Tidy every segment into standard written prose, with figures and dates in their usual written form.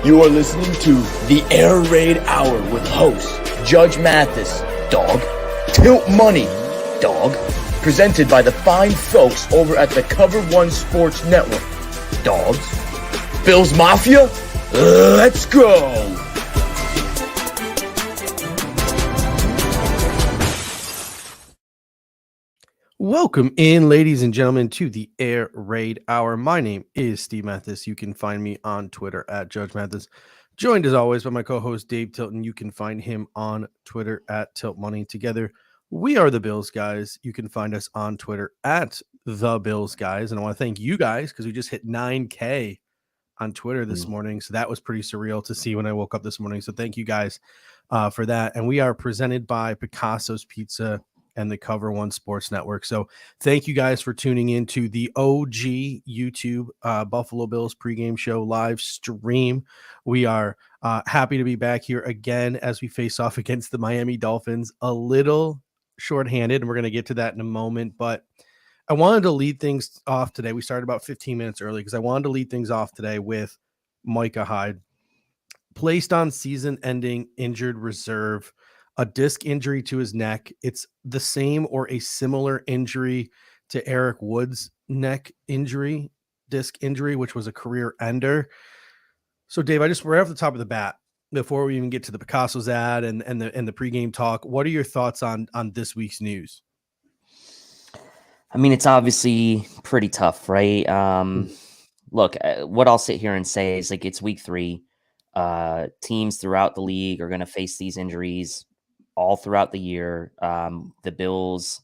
You are listening to the Air Raid Hour with hosts Judge Mathis, dog, Tilt Money, dog, presented by the fine folks over at the Cover One Sports Network, dogs. Bills Mafia, let's go! Welcome in, ladies and gentlemen, to the Air Raid Hour. My name is Steve Mathis. You can find me on Twitter at Judge Mathis. Joined as always by my co-host Dave Tilton. You can find him on Twitter at Tilt Money. Together, we are the Bills Guys. You can find us on Twitter at the Bills Guys. And I want to thank you guys because we just hit 9K on Twitter this morning. So that was pretty surreal to see when I woke up this morning. So thank you guys for that. And we are presented by Picasso's Pizza and the Cover One Sports Network. So thank you guys for tuning in to the OG YouTube Buffalo Bills pregame show live stream. We are happy to be back here again as we face off against the Miami Dolphins. A little shorthanded, and we're going to get to that in a moment, but I wanted to lead things off today. We started about 15 minutes early because I wanted to lead things off today with Micah Hyde, placed on season-ending injured reserve, a disc injury to his neck. It's the same or a similar injury to Eric Wood's neck injury, disc injury, which was a career ender. So, Dave, right off the top of the bat, before we even get to the Picasso's ad and the pregame talk, what are your thoughts on this week's news? I mean, it's obviously pretty tough, right? Look, what I'll sit here and say is, like, it's week 3. Teams throughout the league are going to face these injuries all throughout the year. The Bills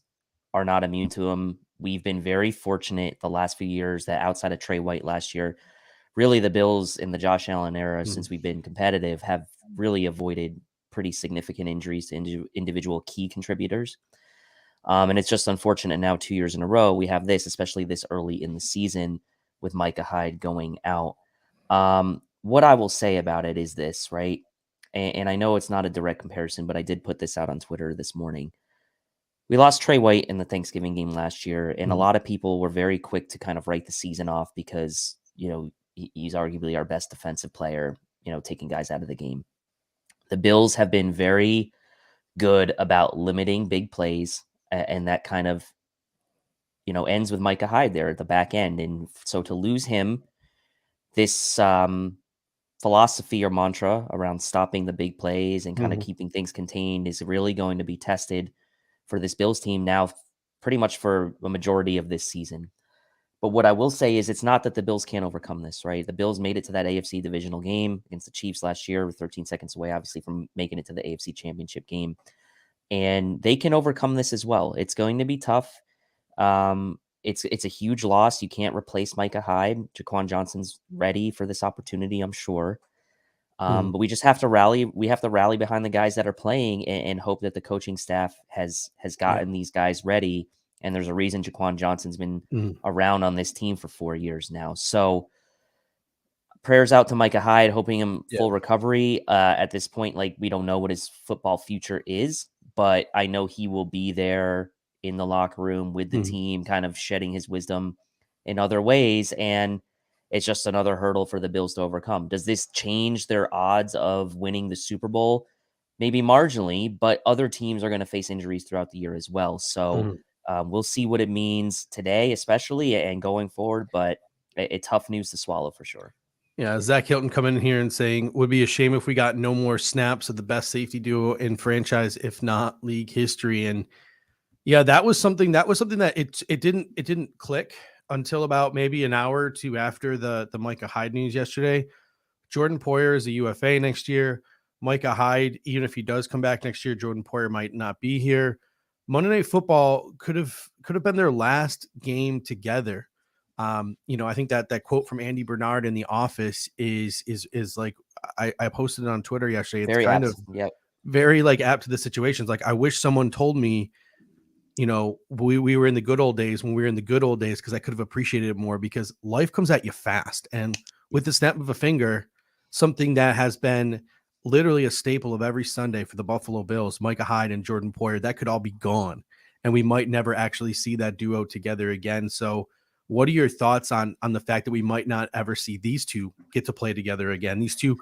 are not immune to them. We've been very fortunate the last few years that outside of Trey White last year, really the Bills in the Josh Allen era, since we've been competitive, have really avoided pretty significant injuries to individual key contributors. And it's just unfortunate now 2 years in a row we have this, especially this early in the season with Micah Hyde going out. What I will say about it is this, right? And I know it's not a direct comparison, but I did put this out on Twitter this morning. We lost Trey White in the Thanksgiving game last year, and a lot of people were very quick to kind of write the season off because, you know, he's arguably our best defensive player, you know, taking guys out of the game. The Bills have been very good about limiting big plays, and that kind of, you know, ends with Micah Hyde there at the back end. And so to lose him, this philosophy or mantra around stopping the big plays and kind of keeping things contained is really going to be tested for this Bills team now pretty much for a majority of this season. But what I will say is it's not that the Bills can't overcome this, right? The Bills made it to that AFC divisional game against the Chiefs last year, 13 seconds away, obviously, from making it to the AFC Championship game. And they can overcome this as well. It's going to be tough. It's a huge loss. You can't replace Micah Hyde. Jaquan Johnson's ready for this opportunity, I'm sure. But we just have to rally. We have to rally behind the guys that are playing and hope that the coaching staff has gotten these guys ready. And there's a reason Jaquan Johnson's been around on this team for 4 years now. So prayers out to Micah Hyde, hoping him full recovery. At this point, like, we don't know what his football future is, but I know he will be there in the locker room with the team, kind of shedding his wisdom in other ways. And it's just another hurdle for the Bills to overcome. Does this change their odds of winning the Super Bowl? Maybe marginally, but other teams are going to face injuries throughout the year as well. So we'll see what it means today, especially, and going forward, but tough news to swallow for sure. Yeah, Zach Hilton coming in here and saying, would be a shame if we got no more snaps of the best safety duo in franchise, if not league history. And yeah, that was something that it didn't click until about maybe an hour or two after the Micah Hyde news yesterday. Jordan Poyer is a UFA next year. Micah Hyde, even if he does come back next year, Jordan Poyer might not be here. Monday Night Football could have been their last game together. You know, I think that quote from Andy Bernard in The Office is like, I posted it on Twitter yesterday. It's very kind apt. of very like apt to the situations. Like, I wish someone told me, you know, we were in the good old days when we were in the good old days, because I could have appreciated it more, because life comes at you fast. And with the snap of a finger, something that has been literally a staple of every Sunday for the Buffalo Bills, Micah Hyde and Jordan Poyer, that could all be gone. And we might never actually see that duo together again. So What are your thoughts on the fact that we might not ever see these two get to play together again? These two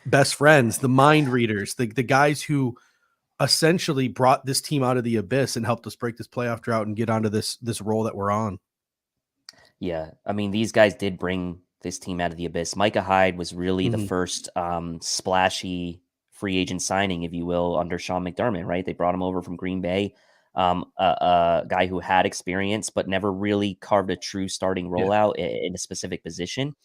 best friends, the mind readers, the guys who essentially brought this team out of the abyss and helped us break this playoff drought and get onto this role that we're on. Yeah, I mean, these guys did bring this team out of the abyss. Micah Hyde was really the Mhm. first splashy free agent signing, if you will, under Sean McDermott, right? They brought him over from Green Bay, a guy who had experience but never really carved a true starting Yeah. rollout in a specific position.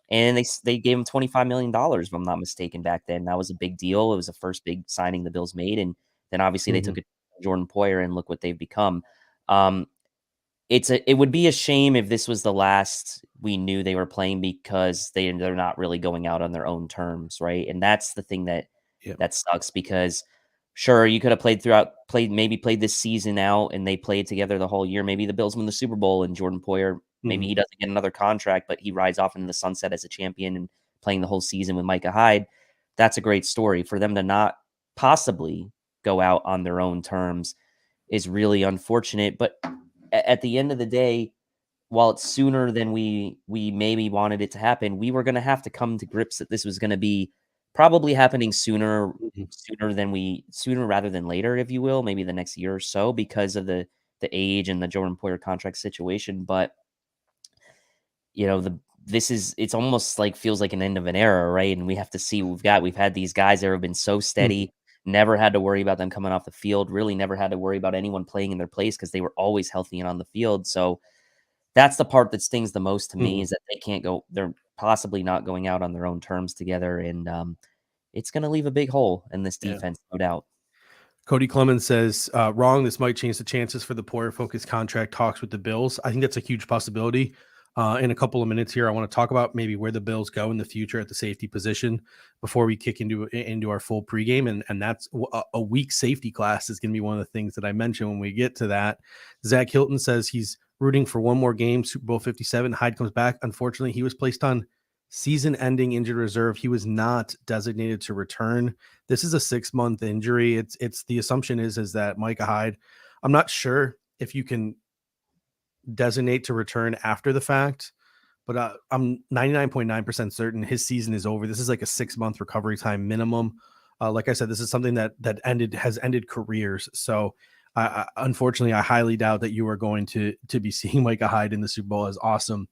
And they gave him $25 million, if I'm not mistaken, back then. That was a big deal. It was the first big signing the Bills made, and then obviously they Mhm. took it to Jordan Poyer, and look what they've become. Um, it would be a shame if this was the last we knew they were playing, because they're not really going out on their own terms, right? And that's the thing Yeah. that sucks, because sure, you could have played this season out and they played together the whole year. Maybe the Bills win the Super Bowl and Jordan Poyer, maybe Mhm. he doesn't get another contract, but he rides off into the sunset as a champion and playing the whole season with Micah Hyde. That's a great story. For them to not possibly go out on their own terms is really unfortunate. But at the end of the day, while it's sooner than we maybe wanted it to happen, we were going to have to come to grips that this was going to be probably happening Mhm. sooner rather than later, if you will, maybe the next year or so, because of the age and the Jordan Poyer contract situation. But it's almost like feels like an end of an era, right? And we have to see we've had these guys that have been so Mhm. steady, never had to worry about them coming off the field, really never had to worry about anyone playing in their place because they were always healthy and on the field. So that's the part that stings the most to me, Mhm. is that they're possibly not going out on their own terms together. And it's going to leave a big hole in this Yeah. defense, no doubt. Cody Clemens says, wrong. This might change the chances for the Poyer focused contract talks with the Bills. I think that's a huge possibility. In a couple of minutes here, I want to talk about maybe where the Bills go in the future at the safety position before we kick into our full pregame. And that's a weak safety class is going to be one of the things that I mentioned when we get to that. Zach Hilton says he's rooting for one more game, Super Bowl 57. Hyde comes back. Unfortunately, he was placed on season-ending injured reserve. He was not designated to return. This is a 6-month injury. It's the assumption is that Micah Hyde, I'm not sure if you can designate to return after the fact, but I'm 99.9% certain his season is over. This is like a 6-month recovery time minimum. Like I said, this is something that has ended careers. So unfortunately, I highly doubt that you are going to be seeing Micah Hyde in the Super Bowl, as awesome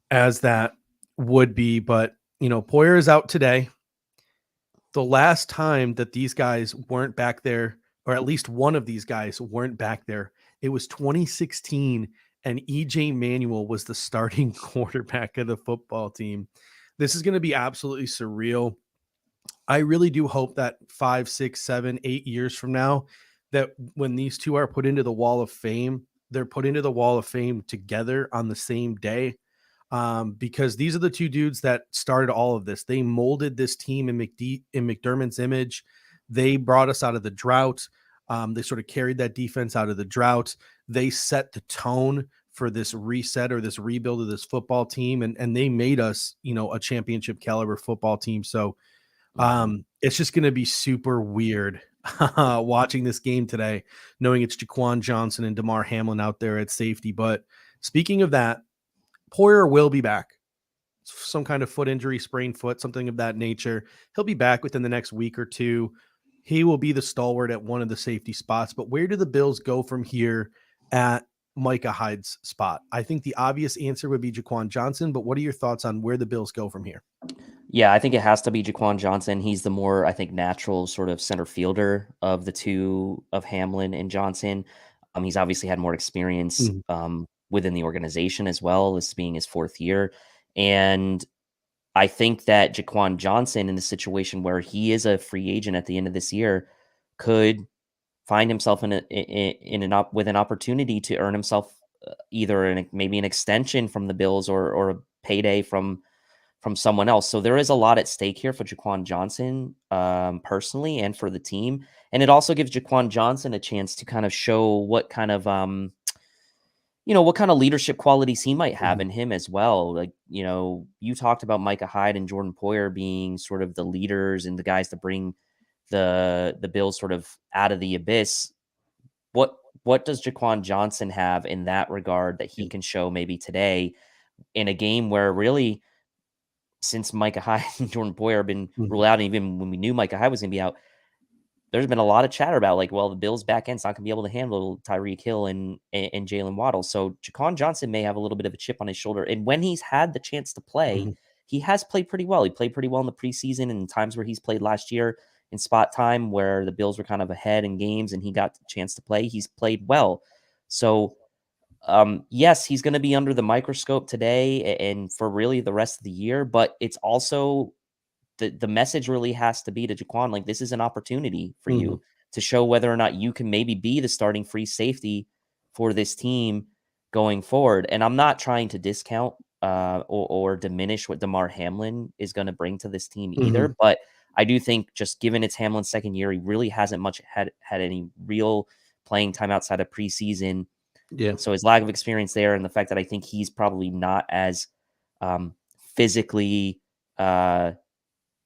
as that would be. But Poyer is out today. The last time that these guys weren't back there, or at least one of these guys weren't back there, it was 2016, and EJ Manuel was the starting quarterback of the football team. This is going to be absolutely surreal. I really do hope that 5, 6, 7, 8 years from now, that when these two are put into the Wall of Fame, they're put into the Wall of Fame together on the same day, because these are the two dudes that started all of this. They molded this team in McDermott's image. They brought us out of the drought. They sort of carried that defense out of the drought. They set the tone for this reset or this rebuild of this football team, and they made us, a championship caliber football team. So it's just going to be super weird watching this game today, knowing it's Jaquan Johnson and DeMar Hamlin out there at safety. But speaking of that, Poyer will be back. Some kind of foot injury, sprained foot, something of that nature. He'll be back within the next week or two. He will be the stalwart at one of the safety spots. But where do the Bills go from here at Micah Hyde's spot? I think the obvious answer would be Jaquan Johnson. But what are your thoughts on where the Bills go from here? Yeah, I think it has to be Jaquan Johnson. He's the more, I think, natural sort of center fielder of the two, of Hamlin and Johnson. He's obviously had more experience Mhm. within the organization as well, this being his fourth year. And I think that Jaquan Johnson, in the situation where he is a free agent at the end of this year, could find himself with an opportunity to earn himself either maybe an extension from the Bills, or a payday from someone else. So there is a lot at stake here for Jaquan Johnson, personally, and for the team. And it also gives Jaquan Johnson a chance to kind of show what kind of leadership qualities he might have Mhm. in him as well. Like, you talked about Micah Hyde and Jordan Poyer being sort of the leaders and the guys to bring the Bills sort of out of the abyss. What what does Jaquan Johnson have in that regard that he can show maybe today in a game where really, since Micah Hyde and Jordan Poyer have been ruled out, and even when we knew Micah Hyde was going to be out, there's been a lot of chatter about like, well, the Bills back end's not going to be able to handle Tyreek Hill and Jaylen Waddle. So Jaquan Johnson may have a little bit of a chip on his shoulder. And when he's had the chance to play, he has played pretty well. He played pretty well in the preseason and times where he's played last year in spot time where the Bills were kind of ahead in games and he got the chance to play. He's played well. So yes, he's going to be under the microscope today and for really the rest of the year, but it's also the message really has to be to Jaquan, like, this is an opportunity for you to show whether or not you can maybe be the starting free safety for this team going forward. And I'm not trying to discount or diminish what Damar Hamlin is going to bring to this team either. But I do think just given it's Hamlin's second year, he really hasn't much had any real playing time outside of preseason. Yeah. So his lack of experience there and the fact that I think he's probably not as physically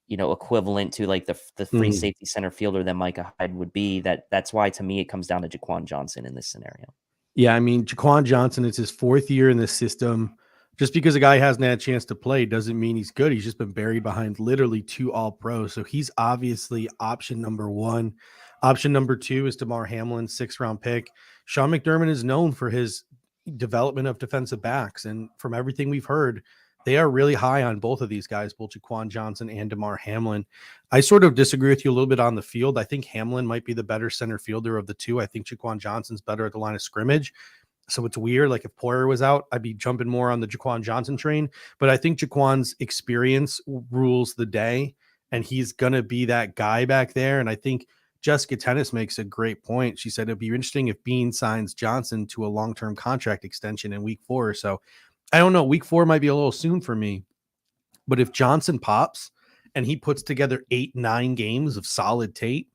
equivalent to like the free safety center fielder that Micah Hyde would be. That's why to me it comes down to Jaquan Johnson in this scenario. Yeah, I mean, Jaquan Johnson, it's his fourth year in the system. Just because a guy hasn't had a chance to play doesn't mean he's good. He's just been buried behind literally 2 All-Pros. So he's obviously option number 1. Option number 2 is Damar Hamlin, 6th-round pick. Sean McDermott is known for his development of defensive backs. And from everything we've heard, they are really high on both of these guys, both Jaquan Johnson and Damar Hamlin. I sort of disagree with you a little bit on the field. I think Hamlin might be the better center fielder of the two. I think Jaquan Johnson's better at the line of scrimmage. So it's weird. Like if Poyer was out, I'd be jumping more on the Jaquan Johnson train. But I think Jaquan's experience rules the day, and he's going to be that guy back there. And I think Jessica Tennis makes a great point. She said it'd be interesting if Bean signs Johnson to a long-term contract extension in week 4 or so. I don't know. Week 4 might be a little soon for me, but if Johnson pops and he puts together 8-9 games of solid tape,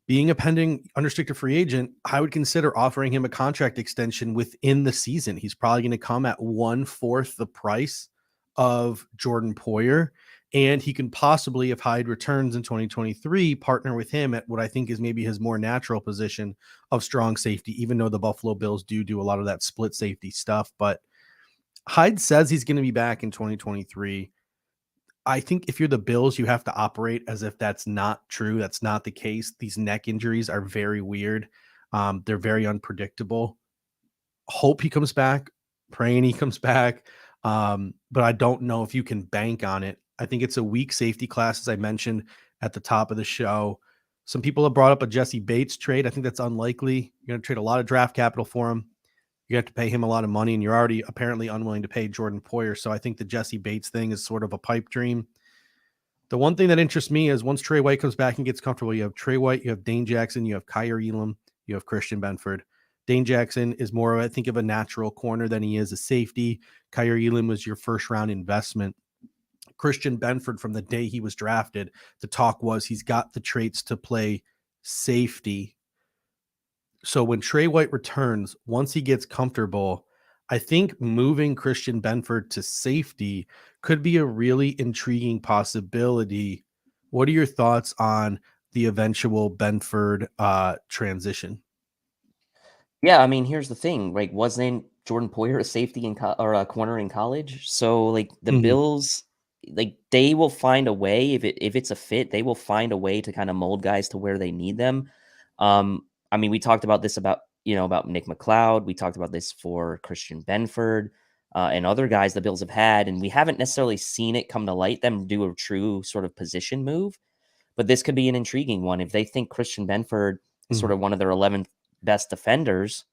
being a pending unrestricted free agent, I would consider offering him a contract extension within the season. He's probably going to come at 1/4 the price of Jordan Poyer, and he can possibly, if Hyde returns in 2023, partner with him at what I think is maybe his more natural position of strong safety, even though the Buffalo Bills do a lot of that split safety stuff. But Hyde says he's going to be back in 2023. I think if you're the Bills, you have to operate as if that's not true. That's not the case. These neck injuries are very weird. They're very unpredictable. Hope he comes back, praying he comes back. But I don't know if you can bank on it. I think it's a weak safety class, as I mentioned at the top of the show. Some people have brought up a Jesse Bates trade. I think that's unlikely. You're going to trade a lot of draft capital for him. You have to pay him a lot of money, and you're already apparently unwilling to pay Jordan Poyer. So I think the Jesse Bates thing is sort of a pipe dream. The one thing that interests me is once Trey White comes back and gets comfortable, you have Trey White, you have Dane Jackson, you have Kyer Elam, you have Christian Benford. Dane Jackson is more, I think, of a natural corner than he is a safety. Kyer Elam was your first-round investment. Christian Benford, from the day he was drafted, the talk was he's got the traits to play safety. So when Trey White returns, once he gets comfortable, I think moving Christian Benford to safety could be a really intriguing possibility. What are your thoughts on the eventual Benford transition? Yeah, I mean, here's the thing. Like, wasn't Jordan Poyer a safety or a corner in college? So, like, the Bills, like, they will find a way if it's a fit. They will find a way to kind of mold guys to where they need them. I mean, we talked about this about Nick McLeod. We talked about this for Christian Benford and other guys the Bills have had, and we haven't necessarily seen it come to light, them do a true sort of position move. But this could be an intriguing one. If they think Christian Benford is sort of one of their 11th best defenders,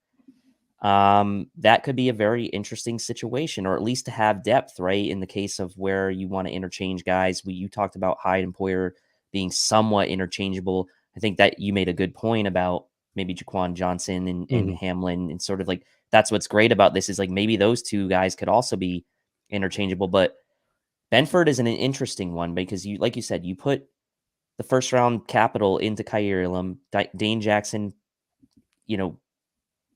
that could be a very interesting situation, or at least to have depth, right? In the case of where you want to interchange guys. You talked about Hyde and Poyer being somewhat interchangeable. I think that you made a good point about maybe Jaquan Johnson and Hamlin, and sort of like that's what's great about this is like maybe those two guys could also be interchangeable. But Benford is an interesting one because like you said, you put the first round capital into Kyer Elam, Dane Jackson,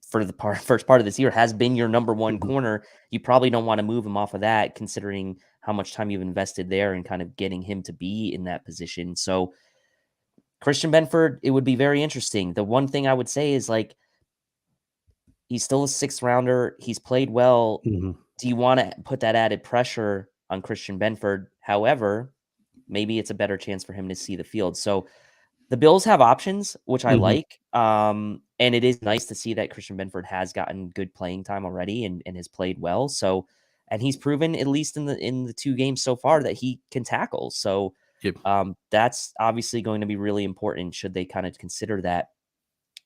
for the first part of this year has been your number one corner. You probably don't want to move him off of that, considering how much time you've invested there and kind of getting him to be in that position. So Christian Benford, it would be very interesting. The one thing I would say is like, He's still a 6th rounder. He's played well. Mhm. Do you want to put that added pressure on Christian Benford? However, maybe it's a better chance for him to see the field. So the Bills have options, which I Mhm. like. And it is nice to see that Christian Benford has gotten good playing time already and has played well. So, and he's proven, at least in the 2 games so far, that he can tackle. So Yep. that's obviously going to be really important should they kind of consider that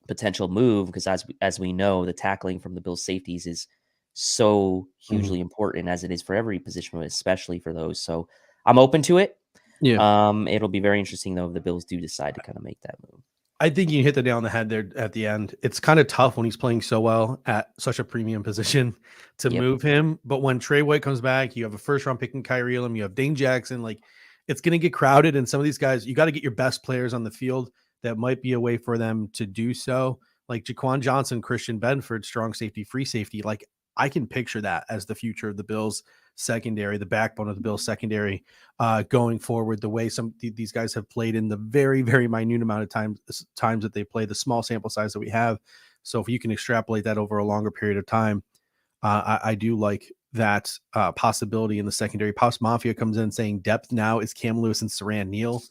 potential move, because as we know, the tackling from the Bills safeties is so Mhm. hugely important, as it is for every position, but especially for those. So I'm open to it. Yeah. It'll be very interesting though if the Bills do decide to kind of make that move. I think you hit the nail on the head there at the end. It's kind of tough when he's playing so well at such a premium position to Yep. move him. But when Trey White comes back, you have a first round pick in Kyrie Elam, you have Dane Jackson. Like, it's going to get crowded. And some of these guys, you got to get your best players on the field. That might be a way for them to do so. Like Jaquan Johnson, Christian Benford, strong safety, free safety. Like, I can picture that as the future of the Bills secondary, the backbone of the Bills secondary going forward. The way these guys have played in the very, very minute amount of times that they play, the small sample size that we have. So if you can extrapolate that over a longer period of time, I do like that possibility in the secondary. Pops Mafia comes in saying depth now is Cam Lewis and Saran Neal.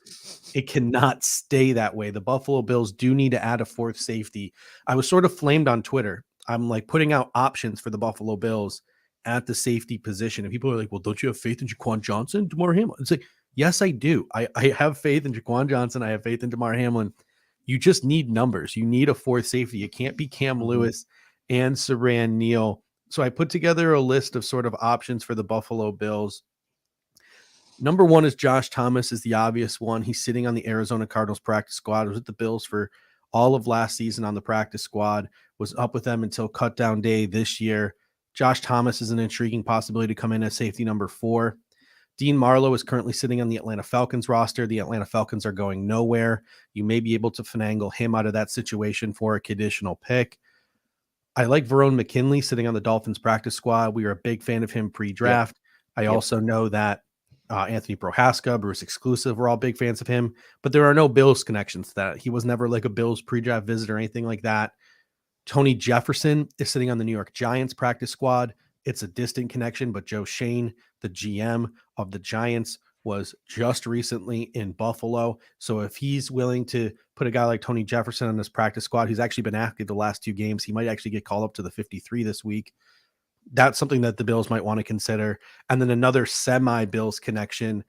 It cannot stay that way. The Buffalo Bills do need to add a 4th safety. I was sort of flamed on Twitter. I'm like putting out options for the Buffalo Bills at the safety position. And people are like, well, don't you have faith in Jaquan Johnson, DeMar Hamlin? It's like, yes, I do. I have faith in Jaquan Johnson. I have faith in DeMar Hamlin. You just need numbers. You need a 4th safety. It can't be Cam Lewis and Saran Neal. So I put together a list of sort of options for the Buffalo Bills. Number 1 is Josh Thomas, is the obvious one. He's sitting on the Arizona Cardinals practice squad. Was with the Bills for all of last season on the practice squad, was up with them until cut down day this year. Josh Thomas is an intriguing possibility to come in as safety number 4. Dean Marlowe is currently sitting on the Atlanta Falcons roster. The Atlanta Falcons are going nowhere. You may be able to finagle him out of that situation for a conditional pick. I like Verone McKinley sitting on the Dolphins practice squad. We were a big fan of him pre-draft. I also know that Anthony Prohaska, Bruce Exclusive, we're all big fans of him, but there are no Bills connections to that. He was never like a Bills pre-draft visit or anything like that. Tony Jefferson is sitting on the New York Giants practice squad. It's a distant connection, but Joe Shane, the GM of the Giants, was just recently in Buffalo. So if he's willing to put a guy like Tony Jefferson on this practice squad, he's actually been active the last 2 games. He might actually get called up to the 53 this week. That's something that the Bills might want to consider. And then another semi-Bills connection,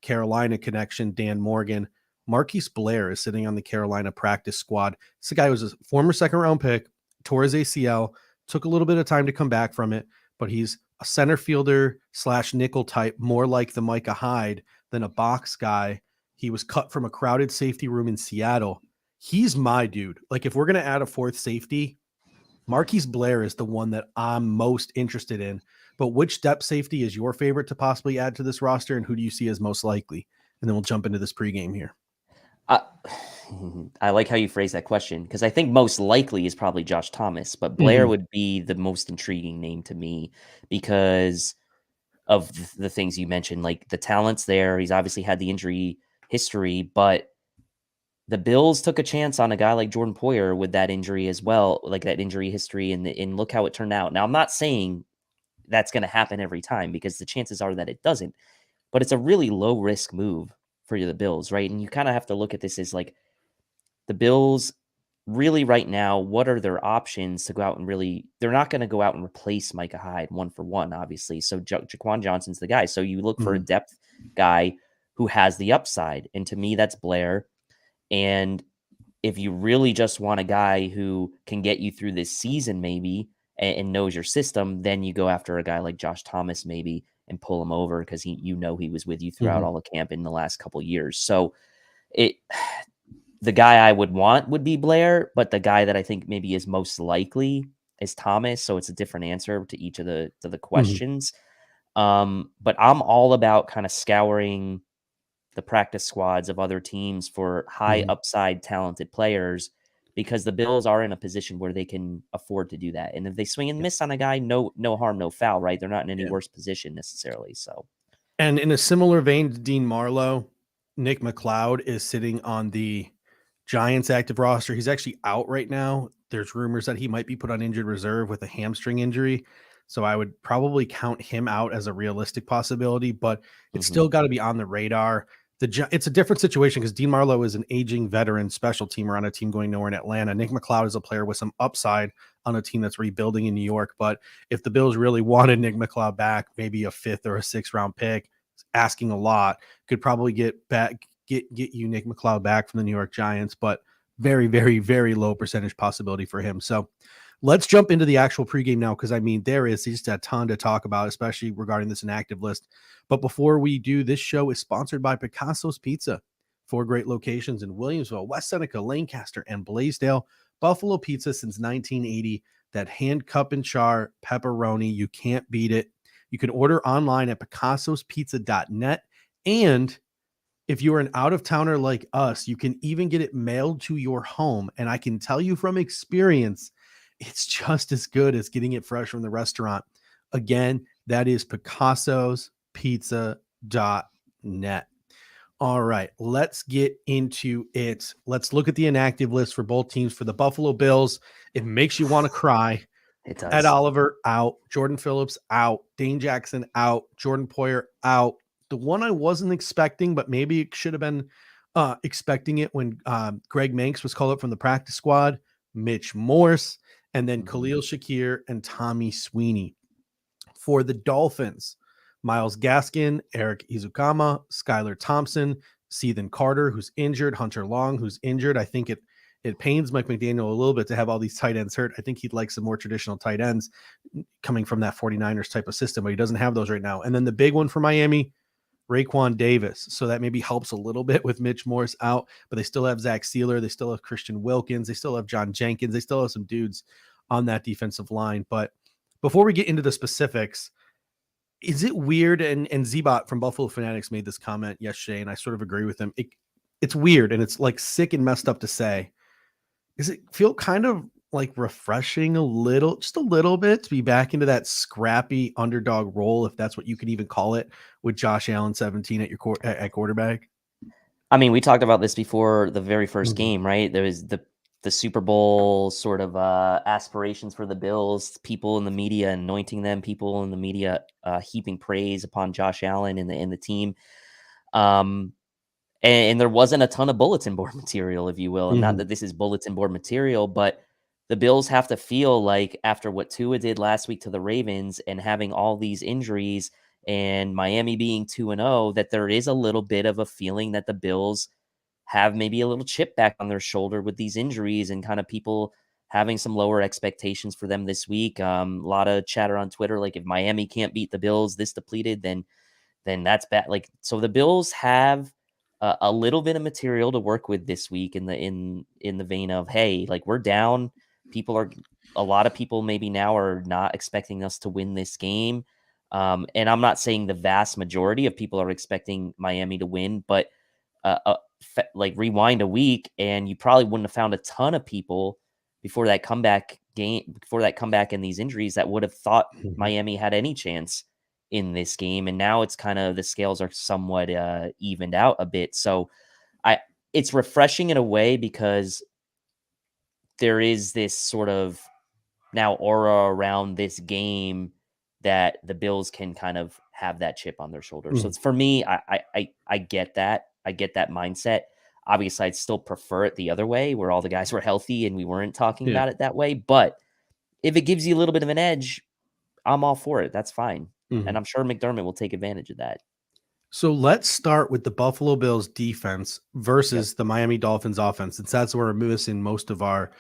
Carolina connection, Dan Morgan. Marquise Blair is sitting on the Carolina practice squad. This guy was a former 2nd-round pick, tore his ACL, took a little bit of time to come back from it, but he's a center fielder / nickel type, more like the Micah Hyde than a box guy. He was cut from a crowded safety room in Seattle. He's my dude. Like, if we're going to add a 4th safety, Marquise Blair is the one that I'm most interested in. But which depth safety is your favorite to possibly add to this roster, and who do you see as most likely? And then we'll jump into this pregame here. I like how you phrase that question, because I think most likely is probably Josh Thomas, but Blair would be the most intriguing name to me because of the things you mentioned. Like, the talent's there. He's obviously had the injury history, but the Bills took a chance on a guy like Jordan Poyer with that injury as well, like that injury history, and look how it turned out. Now, I'm not saying that's going to happen every time, because the chances are that it doesn't, but it's a really low risk move for the Bills, right? And you kind of have to look at this as like, the Bills really right now, what are their options to go out and really, they're not going to go out and replace Micah Hyde 1-for-1, obviously. So Jaquan Johnson's the guy. So you look for a depth guy who has the upside. And to me, that's Blair. And if you really just want a guy who can get you through this season, maybe, and knows your system, then you go after a guy like Josh Thomas, maybe, and pull him over because he was with you throughout all the camp in the last couple years. So the guy I would want would be Blair, but the guy that I think maybe is most likely is Thomas. So it's a different answer to each of the questions. But I'm all about kind of scouring the practice squads of other teams for high upside talented players, because the Bills are in a position where they can afford to do that. And if they swing and miss on a guy, no harm, no foul, right? They're not in any worse position necessarily. So, and in a similar vein to Dean Marlowe, Nick McLeod is sitting on the Giants active roster. He's actually out right now. There's rumors that he might be put on injured reserve with a hamstring injury. So I would probably count him out as a realistic possibility, but it's still got to be on the radar. It's a different situation because Dean Marlowe is an aging veteran special teamer on a team going nowhere in Atlanta. Nick McLeod is a player with some upside on a team that's rebuilding in New York. But if the Bills really wanted Nick McLeod back, maybe a 5th or a 6th round pick, asking a lot, could probably get you Nick McLeod back from the New York Giants, but very, very, very low percentage possibility for him. So let's jump into the actual pregame now, because I mean, there is just a ton to talk about, especially regarding this inactive list. But before we do, this show is sponsored by Picasso's Pizza. 4 great locations in Williamsville, West Seneca, Lancaster, and Blaisdell. Buffalo Pizza since 1980. That hand cup and char pepperoni, you can't beat it. You can order online at picassospizza.net. And if you're an out-of-towner like us, you can even get it mailed to your home. And I can tell you from experience, it's just as good as getting it fresh from the restaurant. Again, that is picassospizza.net. All right, let's get into it. Let's look at the inactive list for both teams. For the Buffalo Bills, it makes you want to cry. It does. Ed Oliver out, Jordan Phillips out, Dane Jackson out, Jordan Poyer out. The one I wasn't expecting, but maybe it should have been expecting it when Greg Manx was called up from the practice squad, Mitch Morse, and then Khalil Shakir and Tommy Sweeney. For the Dolphins, Myles Gaskin, Eric Izukama, Skylar Thompson, Seathan Carter, who's injured, Hunter Long, who's injured. I think it pains Mike McDaniel a little bit to have all these tight ends hurt. I think he'd like some more traditional tight ends coming from that 49ers type of system, but he doesn't have those right now. And then the big one for Miami, Raekwon Davis. So that maybe helps a little bit with Mitch Morse out, but they still have Zach Sealer. They still have Christian Wilkins. They still have John Jenkins. They still have some dudes on that defensive line. But before we get into the specifics, is it weird? And Zbot from Buffalo Fanatics made this comment yesterday, and I sort of agree with him. It's weird, and it's like sick and messed up to say. Does it feel kind of like refreshing just a little bit to be back into that scrappy underdog role, if that's what you could even call it, with Josh Allen 17 at quarterback? I mean, we talked about this before the very first game, right? There was the Super Bowl sort of aspirations for the Bills, people in the media anointing them, people in the media heaping praise upon Josh Allen and the team. And there wasn't a ton of bulletin board material, if you will. And not that this is bulletin board material, but the Bills have to feel like after what Tua did last week to the Ravens and having all these injuries and Miami being 2-0, that there is a little bit of a feeling that the Bills have maybe a little chip back on their shoulder with these injuries and kind of people having some lower expectations for them this week. A lot of chatter on Twitter, like if Miami can't beat the Bills this depleted, then that's bad. Like, so the Bills have a little bit of material to work with this week in the vein of, hey, like we're down. A lot of people maybe now are not expecting us to win this game. And I'm not saying the vast majority of people are expecting Miami to win, but like rewind a week and you probably wouldn't have found a ton of people before that comeback and these injuries that would have thought Miami had any chance in this game. And now it's kind of, the scales are somewhat evened out a bit. So it's refreshing in a way because there is this sort of now aura around this game that the Bills can kind of have that chip on their shoulder. So it's, for me, I get that. I get that mindset. Obviously, I'd still prefer it the other way, where all the guys were healthy and we weren't talking about it that way. But if it gives you a little bit of an edge, I'm all for it. That's fine. And I'm sure McDermott will take advantage of that. So let's start with the Buffalo Bills defense versus the Miami Dolphins offense, since that's where we're missing most of our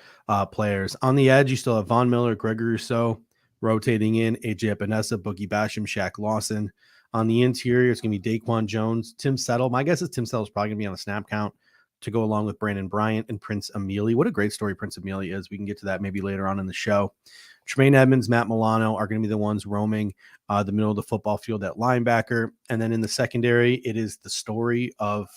players. On the edge, you still have Von Miller, Gregory Rousseau rotating in, AJ Epinesa, Boogie Basham, Shaq Lawson. On the interior, it's going to be Daquan Jones, Tim Settle. My guess is Tim Settle is probably going to be on the snap count to go along with Brandon Bryant and Prince Emili. What a great story Prince Emili is. We can get to that maybe later on in the show. Tremaine Edmonds, Matt Milano are going to be the ones roaming the middle of the football field at linebacker. And then in the secondary, it is the story of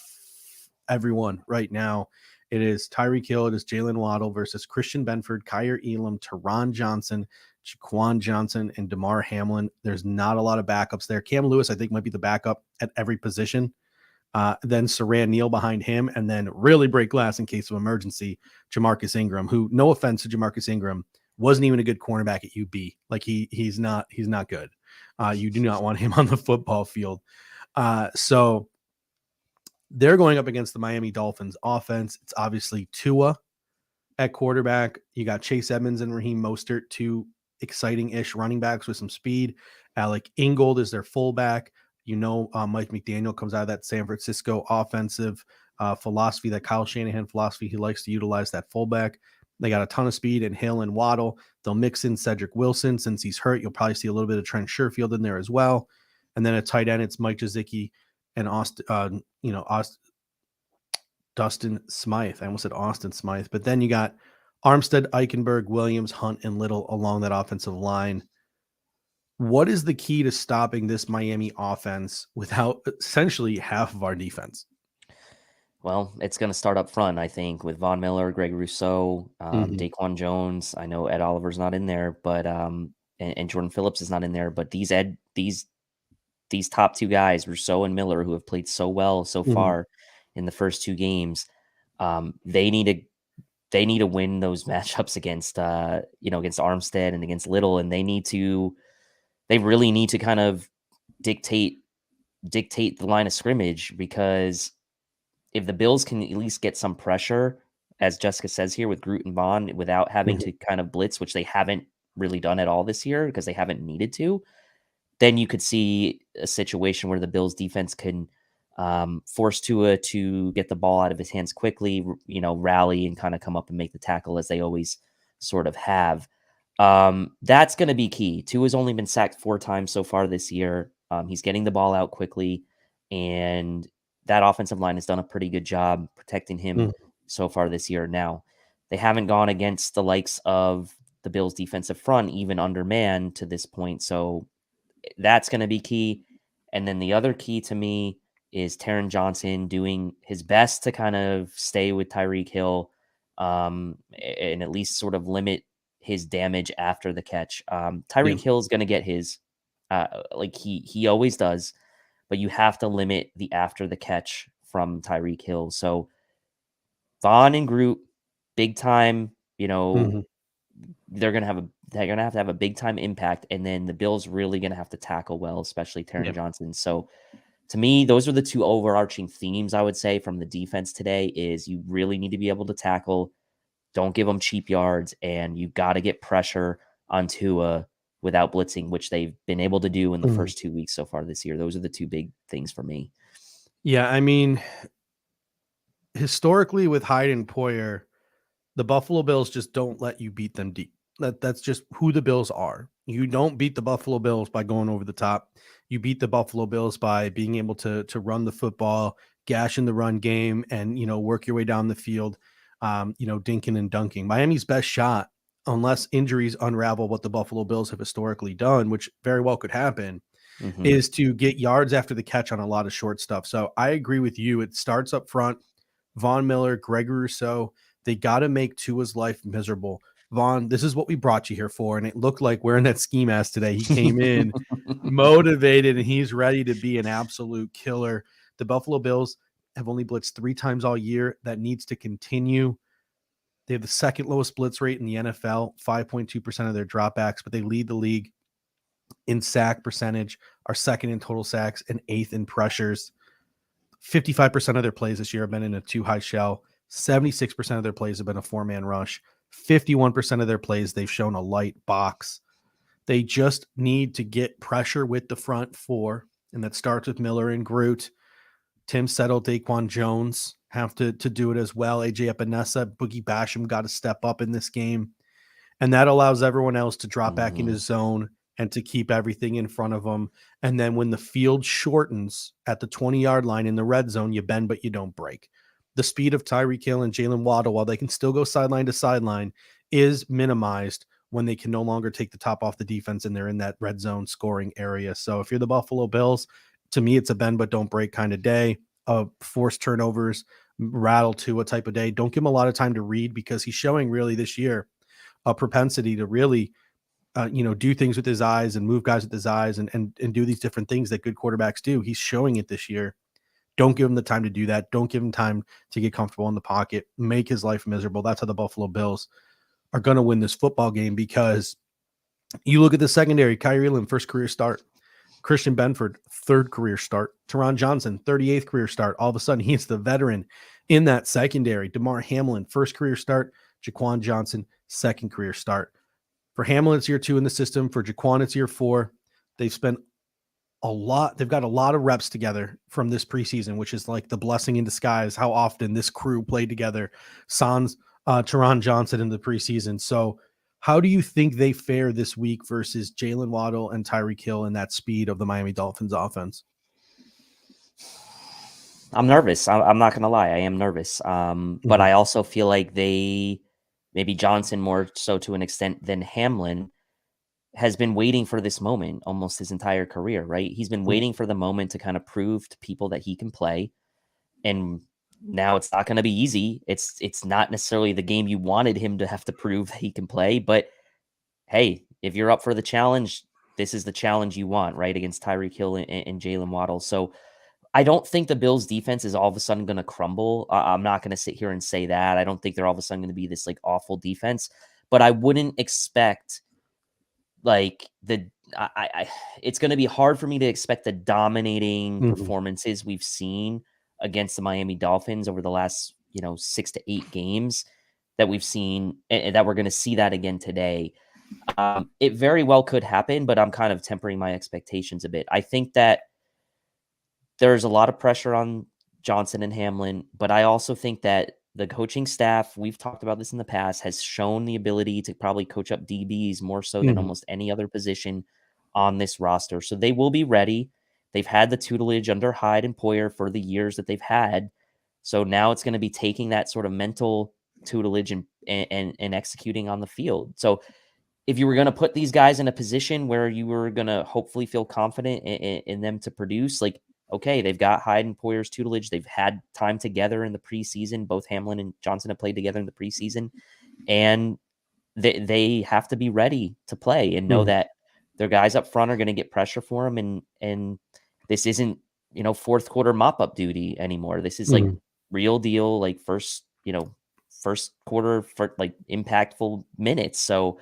everyone right now. It is Tyreek Hill, it is Jaylen Waddle versus Christian Benford, Kyer Elam, Teron Johnson, Jaquan Johnson, and DeMar Hamlin. There's not a lot of backups there. Cam Lewis, I think, might be the backup at every position. then Saran kneel behind him, and then really break glass in case of emergency, Jamarcus Ingram, who, no offense to Jamarcus Ingram, wasn't even a good cornerback at UB. Like he's not good. You do not want him on the football field. So they're going up against the Miami Dolphins offense. It's obviously Tua at quarterback. You got Chase Edmonds and Raheem Mostert, two exciting-ish running backs with some speed. Alec Ingold is their fullback. Mike McDaniel comes out of that San Francisco offensive philosophy, that Kyle Shanahan philosophy. He likes to utilize that fullback. They got a ton of speed in Hill and Waddle. They'll mix in Cedric Wilson since he's hurt. You'll probably see a little bit of Trent Sherfield in there as well. And then at tight end, it's Mike Gesicki and Dustin Smythe. I almost said Austin Smythe. But then you got Armstead, Eichenberg, Williams, Hunt, and Little along that offensive line. What is the key to stopping this Miami offense without essentially half of our defense? Well, it's going to start up front, I think, with Von Miller, Greg Rousseau, Daquan Jones. I know Ed Oliver's not in there, but and Jordan Phillips is not in there. But these top two guys, Rousseau and Miller, who have played so well so far in the first two games, they need to win those matchups against against Armstead and against Little, and they really need to kind of dictate the line of scrimmage, because if the Bills can at least get some pressure, as Jessica says here, with Groot and Vaughn, without having to kind of blitz, which they haven't really done at all this year because they haven't needed to, then you could see a situation where the Bills defense can force Tua to get the ball out of his hands quickly, rally and kind of come up and make the tackle, as they always sort of have. That's going to be key. Tua's only been sacked 4 times so far this year. He's getting the ball out quickly, and that offensive line has done a pretty good job protecting him so far this year. Now, they haven't gone against the likes of the Bills' defensive front, even under man, to this point. So that's going to be key. And then the other key to me is Taron Johnson doing his best to kind of stay with Tyreek Hill and at least sort of limit his damage after the catch. Tyreek Hill is going to get his, like he always does, but you have to limit the after the catch from Tyreek Hill. So Vaughn and Groot, big time, they're going to have a big time impact. And then the Bills really going to have to tackle well, especially Taron Johnson. So to me, those are the two overarching themes I would say from the defense today is you really need to be able to tackle, don't give them cheap yards, and you got to get pressure on Tua without blitzing, which they've been able to do in the first 2 weeks so far this year. Those are the two big things for me. Yeah, I mean, historically with Hyde and Poyer, the Buffalo Bills just don't let you beat them deep. That's just who the Bills are. You don't beat the Buffalo Bills by going over the top. You beat the Buffalo Bills by being able to run the football, gash in the run game, and work your way down the field, dinking and dunking. Miami's best shot, unless injuries unravel what the Buffalo Bills have historically done, which very well could happen, is to get yards after the catch on a lot of short stuff. So I agree with you. It starts up front. Von Miller, Greg Rousseau, they got to make Tua's life miserable. Vaughn, this is what we brought you here for. And it looked like wearing that ski mask today. He came in motivated, and he's ready to be an absolute killer. The Buffalo Bills have only blitzed 3 times all year. That needs to continue. They have the second lowest blitz rate in the NFL, 5.2% of their dropbacks, but they lead the league in sack percentage, are second in total sacks, and 8th in pressures. 55% of their plays this year have been in a 2-high shell. 76% of their plays have been a 4-man rush. 51% of their plays, they've shown a light box. They just need to get pressure with the front 4, and that starts with Miller and Groot. Tim Settle, Daquan Jones have to do it as well. AJ Epinesa, Boogie Basham got to step up in this game. And that allows everyone else to drop back into zone and to keep everything in front of them. And then when the field shortens at the 20-yard line in the red zone, you bend, but you don't break. The speed of Tyreek Hill and Jaylen Waddle, while they can still go sideline to sideline, is minimized when they can no longer take the top off the defense and they're in that red zone scoring area. So if you're the Buffalo Bills, to me, it's a bend but don't break kind of day. Forced turnovers, rattle to a type of day. Don't give him a lot of time to read, because he's showing really this year a propensity to really do things with his eyes and move guys with his eyes and do these different things that good quarterbacks do. He's showing it this year. Don't give him the time to do that. Don't give him time to get comfortable in the pocket, make his life miserable. That's how the Buffalo Bills are going to win this football game, because you look at the secondary. Kyrie Lynn, first career start. Christian Benford, third career start. Teron Johnson, 38th career start. All of a sudden, he's the veteran in that secondary. DeMar Hamlin, first career start. Jaquan Johnson, second career start. For Hamlin, it's year 2 in the system. For Jaquan, it's year 4. They've spent a lot. They've got a lot of reps together from this preseason, which is like the blessing in disguise, how often this crew played together. Sans Teron Johnson in the preseason. So how do you think they fare this week versus Jaylen Waddle and Tyreek Hill and that speed of the Miami Dolphins offense? I'm nervous. I'm not going to lie. I am nervous. But I also feel like maybe Johnson more so to an extent than Hamlin, has been waiting for this moment almost his entire career, right? He's been waiting for the moment to kind of prove to people that he can play. And now it's not going to be easy. It's not necessarily the game you wanted him to have to prove that he can play, but hey, if you're up for the challenge, this is the challenge you want, right? Against Tyreek Hill and Jaylen Waddle. So I don't think the Bills defense is all of a sudden going to crumble. I'm not going to sit here and say that. I don't think they're all of a sudden going to be this like awful defense, but I wouldn't expect like it's going to be hard for me to expect the dominating performances we've seen against the Miami Dolphins over the last, 6 to 8 games that we've seen, and that we're going to see that again today. It very well could happen, but I'm kind of tempering my expectations a bit. I think that there's a lot of pressure on Johnson and Hamlin, but I also think that the coaching staff, we've talked about this in the past, has shown the ability to probably coach up DBs more so than almost any other position on this roster. So they will be ready. They've had the tutelage under Hyde and Poyer for the years that they've had. So now it's going to be taking that sort of mental tutelage and executing on the field. So if you were going to put these guys in a position where you were going to hopefully feel confident in them to produce, like, okay, they've got Hyde and Poyer's tutelage. They've had time together in the preseason. Both Hamlin and Johnson have played together in the preseason, and they have to be ready to play and know that their guys up front are going to get pressure for them. And this isn't, fourth quarter mop up duty anymore. This is like real deal, like first quarter for like impactful minutes. So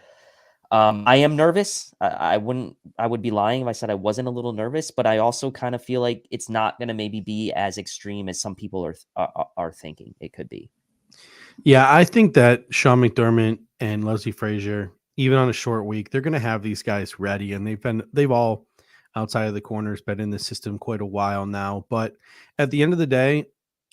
I am nervous. I would be lying if I said I wasn't a little nervous, but I also kind of feel like it's not going to maybe be as extreme as some people are thinking it could be. Yeah, I think that Sean McDermott and Leslie Frazier, even on a short week, they're going to have these guys ready, and they've all outside of the corners been in the system quite a while now. But at the end of the day,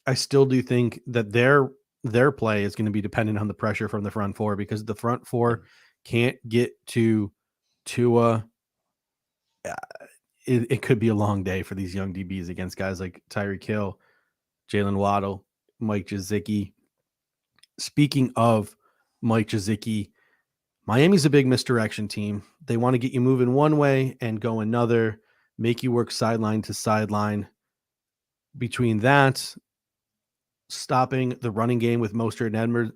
I still do think that their play is going to be dependent on the pressure from the front four, because the front four can't get to Tua. It could be a long day for these young DBs against guys like Tyreek Hill, Jaylen Waddle, Mike Gesicki. Speaking of Mike Gesicki, Miami's a big misdirection team. They want to get you moving one way and go another, make you work sideline to sideline. Between that, stopping the running game with Mostert and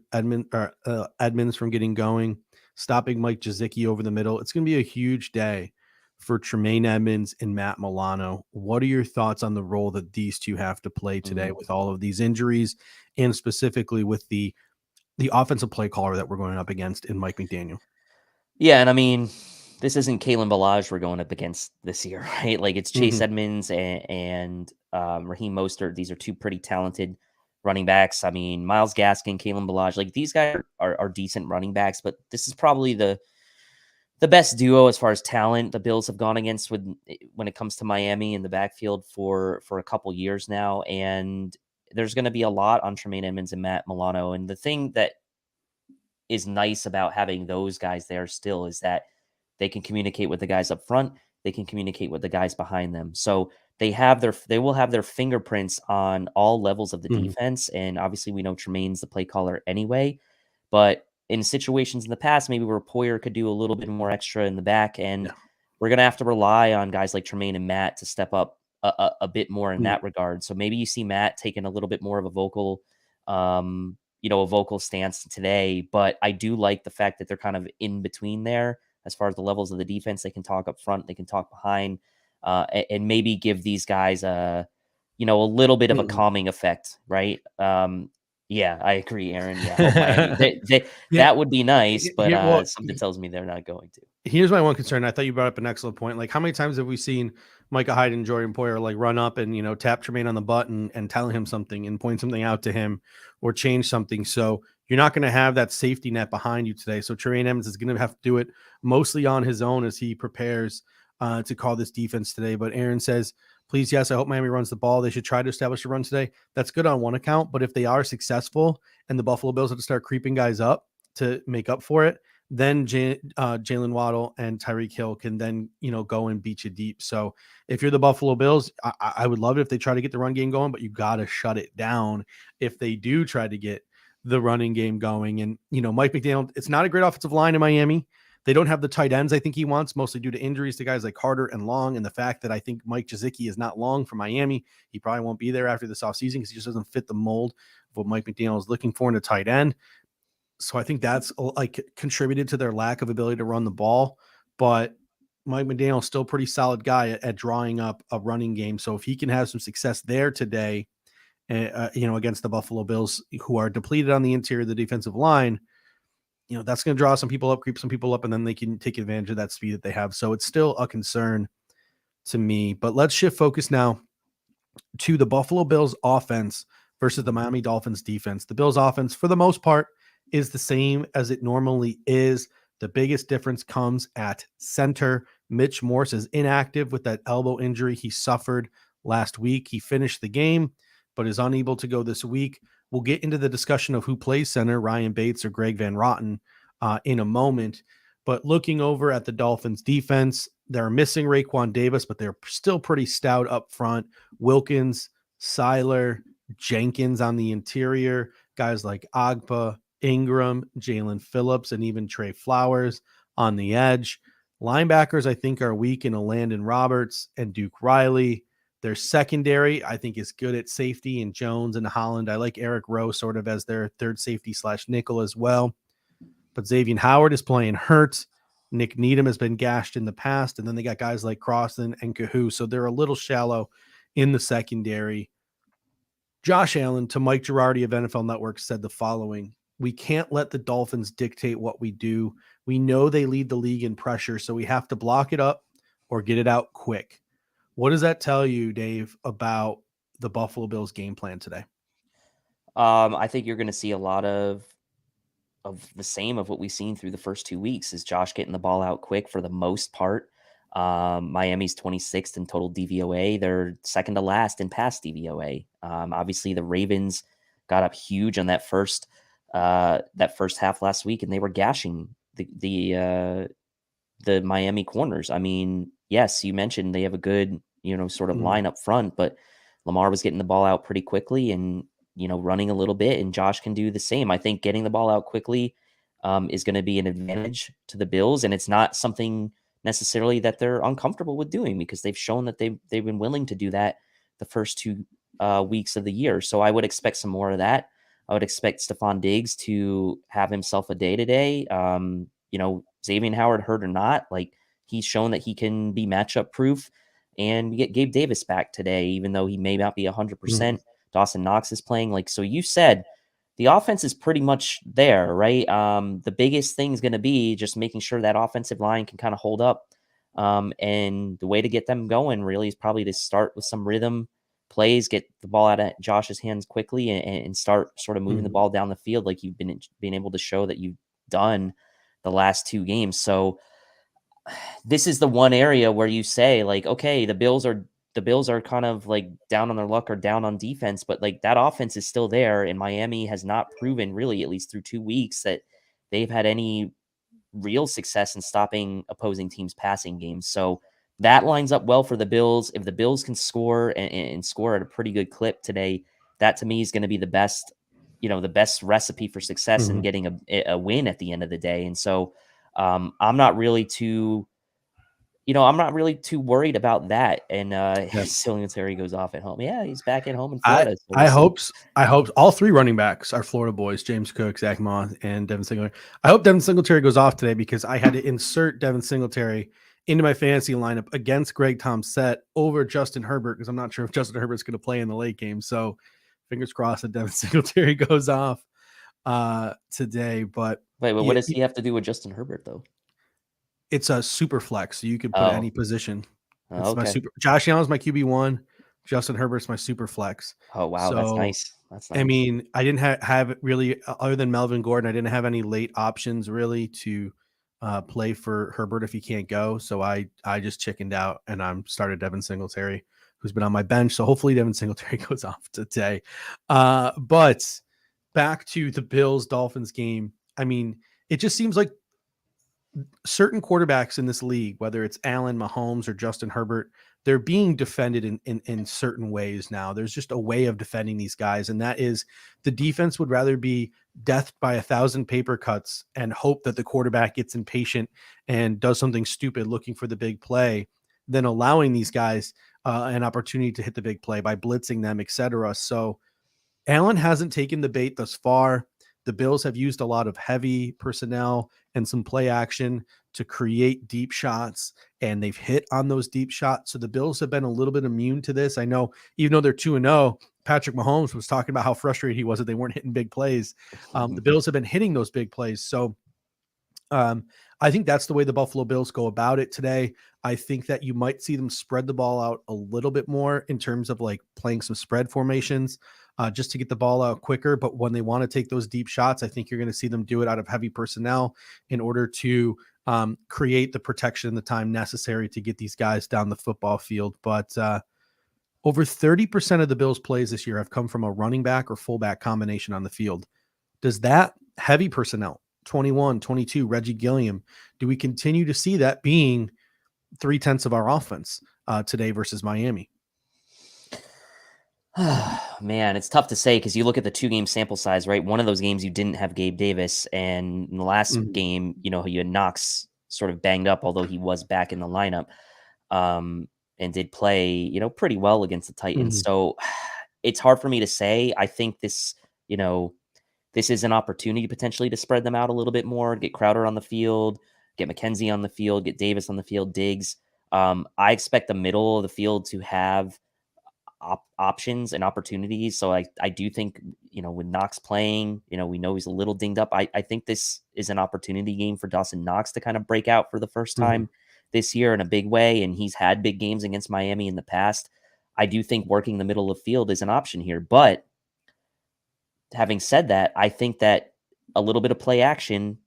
Edmonds from getting going, stopping Mike Gesicki over the middle, it's going to be a huge day for Tremaine Edmonds and Matt Milano. What are your thoughts on the role that these two have to play today with all of these injuries, and specifically with the offensive play caller that we're going up against in Mike McDaniel? Yeah, and I mean, this isn't Kalen Ballage we're going up against this year, right? Like, it's Chase Edmonds and Raheem Mostert. These are two pretty talented running backs. I mean, Myles Gaskin, Kalen Ballage, like these guys are decent running backs, but this is probably the best duo as far as talent the Bills have gone against when it comes to Miami in the backfield for a couple years now. And there's going to be a lot on Tremaine Edmonds and Matt Milano. And the thing that is nice about having those guys there still is that they can communicate with the guys up front. They can communicate with the guys behind them. So they will have their fingerprints on all levels of the defense. And obviously we know Tremaine's the play caller anyway, but in situations in the past, maybe where Poyer could do a little bit more extra in the back, and we're going to have to rely on guys like Tremaine and Matt to step up a bit more in that regard. So maybe you see Matt taking a little bit more of a vocal stance today, but I do like the fact that they're kind of in between there as far as the levels of the defense. They can talk up front, they can talk behind, and maybe give these guys a a little bit of a Mm-mm. calming effect, right? Yeah, I agree, Aaron. Yeah, hope Miami. Yeah, That would be nice, here, but something tells me they're not going to. here's my one concern. I thought you brought up an excellent point. Like, how many times have we seen Micah Hyde and Jordan Poyer like run up and tap Tremaine on the butt and tell him something and point something out to him or change something? So you're not going to have that safety net behind you today. So Tremaine Edmonds is going to have to do it mostly on his own as he prepares to call this defense today. But Aaron says, please, yes, I hope Miami runs the ball. They should try to establish a run today. That's good on one account, but if they are successful and the Buffalo Bills have to start creeping guys up to make up for it, then Jaylen Waddle and Tyreek Hill can then, go and beat you deep. So if you're the Buffalo Bills, I would love it if they try to get the run game going, but you got to shut it down if they do try to get the running game going. And, Mike McDaniel, it's not a great offensive line in Miami. They don't have the tight ends I think he wants, mostly due to injuries to guys like Carter and Long, and the fact that I think Mike Gesicki is not long for Miami. He probably won't be there after this offseason because he just doesn't fit the mold of what Mike McDaniel is looking for in a tight end. So I think that's like contributed to their lack of ability to run the ball. But Mike McDaniel is still a pretty solid guy at drawing up a running game. So if he can have some success there today, against the Buffalo Bills, who are depleted on the interior of the defensive line, that's going to draw some people up, creep some people up, and then they can take advantage of that speed that they have. So it's still a concern to me. But let's shift focus now to the Buffalo Bills offense versus the Miami Dolphins defense. The Bills offense, for the most part, is the same as it normally is. The biggest difference comes at center. Mitch Morse is inactive with that elbow injury he suffered last week. He finished the game, but is unable to go this week. We'll get into the discussion of who plays center, Ryan Bates or Greg Van Roten, in a moment. But looking over at the Dolphins defense, they're missing Raekwon Davis, but they're still pretty stout up front. Wilkins, Seiler, Jenkins on the interior, guys like Agba, Ingram, Jalen Phillips, and even Trey Flowers on the edge. Linebackers, I think, are weak in Landon Roberts and Duke Riley. Their secondary, I think, is good at safety in Jones and Holland. I like Eric Rowe sort of as their third safety / nickel as well. But Xavier Howard is playing hurt. Nick Needham has been gashed in the past. And then they got guys like Crossan and Kahoo. So they're a little shallow in the secondary. Josh Allen to Mike Girardi of NFL Network said the following: we can't let the Dolphins dictate what we do. We know they lead the league in pressure, so we have to block it up or get it out quick. What does that tell you, Dave, about the Buffalo Bills game plan today? I think you're going to see a lot of the same of what we've seen through the first 2 weeks. Is Josh getting the ball out quick for the most part. Miami's 26th in total DVOA. They're second to last in pass DVOA. Obviously, the Ravens got up huge on that first half last week, and they were gashing the Miami corners. I mean, yes, you mentioned they have a good, sort of line up front, but Lamar was getting the ball out pretty quickly and, running a little bit, and Josh can do the same. I think getting the ball out quickly is going to be an advantage to the Bills, and it's not something necessarily that they're uncomfortable with doing because they've shown that they've been willing to do that the first 2 weeks of the year. So I would expect some more of that. I would expect Stefon Diggs to have himself a day today. Xavier Howard, hurt or not, like he's shown that he can be matchup proof, and we get Gabe Davis back today, even though he may not be 100%. Dawson Knox is playing. Like, so you said the offense is pretty much there, right? The biggest thing is going to be just making sure that offensive line can kind of hold up. And the way to get them going really is probably to start with some rhythm plays, get the ball out of Josh's hands quickly and start sort of moving the ball down the field like you've been able to show that you've done the last 2 games. So this is the one area where you say, like, okay, the Bills are kind of like down on their luck or down on defense, but like that offense is still there. And Miami has not proven, really, at least through 2 weeks, that they've had any real success in stopping opposing teams' passing games. So that lines up well for the Bills. If the Bills can score and score at a pretty good clip today, that to me is going to be the best recipe for success in getting a win at the end of the day. And so I'm not really too worried about that. And Singletary goes off at home. Yeah, he's back at home in Florida. I hope all 3 running backs are Florida boys: James Cook, Zach Moss, and Devin Singletary. I hope Devin Singletary goes off today because I had to insert Devin Singletary into my fantasy lineup against Greg Tomset over Justin Herbert, because I'm not sure if Justin Herbert's going to play in the late game. So fingers crossed that Devin Singletary goes off today. But Wait, what does he have to do with Justin Herbert, though? it's a super flex, so you could put any position. It's okay. my super. Josh Allen's my QB1. Justin Herbert's my super flex. Oh, wow. So, That's nice. That's nice. I mean, I didn't have really, other than Melvin Gordon, I didn't have any late options really to play for Herbert if he can't go. So I just chickened out and I'm started Devin Singletary, who's been on my bench. So hopefully Devin Singletary goes off today. But back to the Bills Dolphins game. I mean, it just seems like certain quarterbacks in this league, whether it's Allen, Mahomes, or Justin Herbert, they're being defended in certain ways now. There's just a way of defending these guys, and that is the defense would rather be death by 1,000 paper cuts and hope that the quarterback gets impatient and does something stupid looking for the big play than allowing these guys an opportunity to hit the big play by blitzing them, etc. So Allen hasn't taken the bait thus far. The Bills have used a lot of heavy personnel and some play action to create deep shots, and they've hit on those deep shots. So the Bills have been a little bit immune to this. I know even though they're 2-0, Patrick Mahomes was talking about how frustrated he was that they weren't hitting big plays. The Bills have been hitting those big plays. So I think that's the way the Buffalo Bills go about it today. I think that you might see them spread the ball out a little bit more in terms of like playing some spread formations just to get the ball out quicker. But when they want to take those deep shots, I think you're going to see them do it out of heavy personnel in order to create the protection and the time necessary to get these guys down the football field. But over 30% of the Bills' plays this year have come from a running back or fullback combination on the field. Does that heavy personnel, 21, 22, Reggie Gilliam, do we continue to see that being 3/10 of our offense today versus Miami? Man, it's tough to say because you look at the 2-game sample size, right? One of those games you didn't have Gabe Davis, and in the last game, you had Knox sort of banged up, although he was back in the lineup and did play, pretty well against the Titans. So it's hard for me to say. I think this, this is an opportunity potentially to spread them out a little bit more, get Crowder on the field, get McKenzie on the field, get Davis on the field, Diggs. I expect the middle of the field to have options and opportunities. So I do think, with Knox playing, we know he's a little dinged up. I think this is an opportunity game for Dawson Knox to kind of break out for the first time this year in a big way. And he's had big games against Miami in the past. I do think working the middle of the field is an option here. But having said that, I think that a little bit of play action,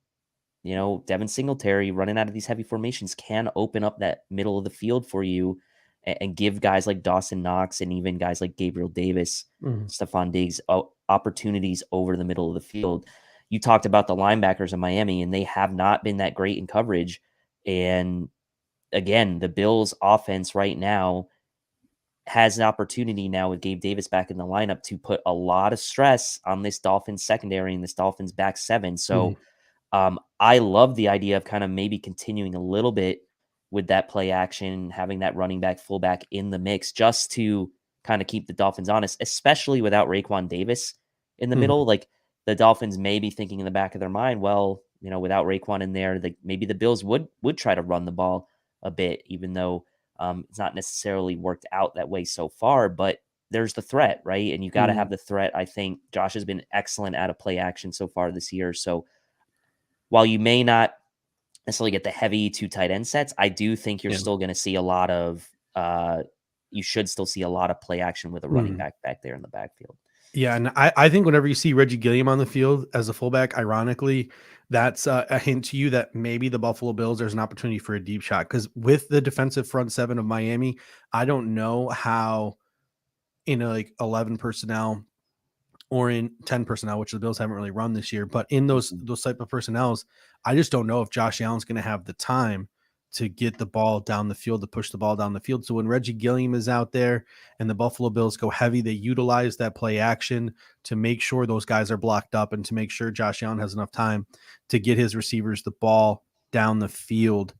Devin Singletary running out of these heavy formations can open up that middle of the field for you and give guys like Dawson Knox and even guys like Gabriel Davis, Stefon Diggs, opportunities over the middle of the field. You talked about the linebackers in Miami, and they have not been that great in coverage. And again, the Bills offense right now has an opportunity now with Gabe Davis back in the lineup to put a lot of stress on this Dolphins secondary and this Dolphins back seven. So I love the idea of kind of maybe continuing a little bit with that play action, having that running back, fullback in the mix just to kind of keep the Dolphins honest, especially without Raekwon Davis in the middle. Like the Dolphins may be thinking in the back of their mind, well, without Raekwon in there, maybe the Bills would try to run the ball a bit, even though it's not necessarily worked out that way so far, but there's the threat, right? And you got to have the threat. I think Josh has been excellent at a play action so far this year. So while you may not necessarily get the heavy 2 tight end sets, I do think you're still going to see a lot of, you should still see a lot of play action with a running back there in the backfield. Yeah, and I think whenever you see Reggie Gilliam on the field as a fullback, ironically, that's a hint to you that maybe the Buffalo Bills, there's an opportunity for a deep shot. Because with the defensive front seven of Miami, I don't know how in 11 personnel or in 10 personnel, which the Bills haven't really run this year, but in those type of personnels, I just don't know if Josh Allen's going to have the time to get the ball down the field, to push the ball down the field. So when Reggie Gilliam is out there and the Buffalo Bills go heavy, they utilize that play action to make sure those guys are blocked up and to make sure Josh Allen has enough time to get his receivers the ball down the field.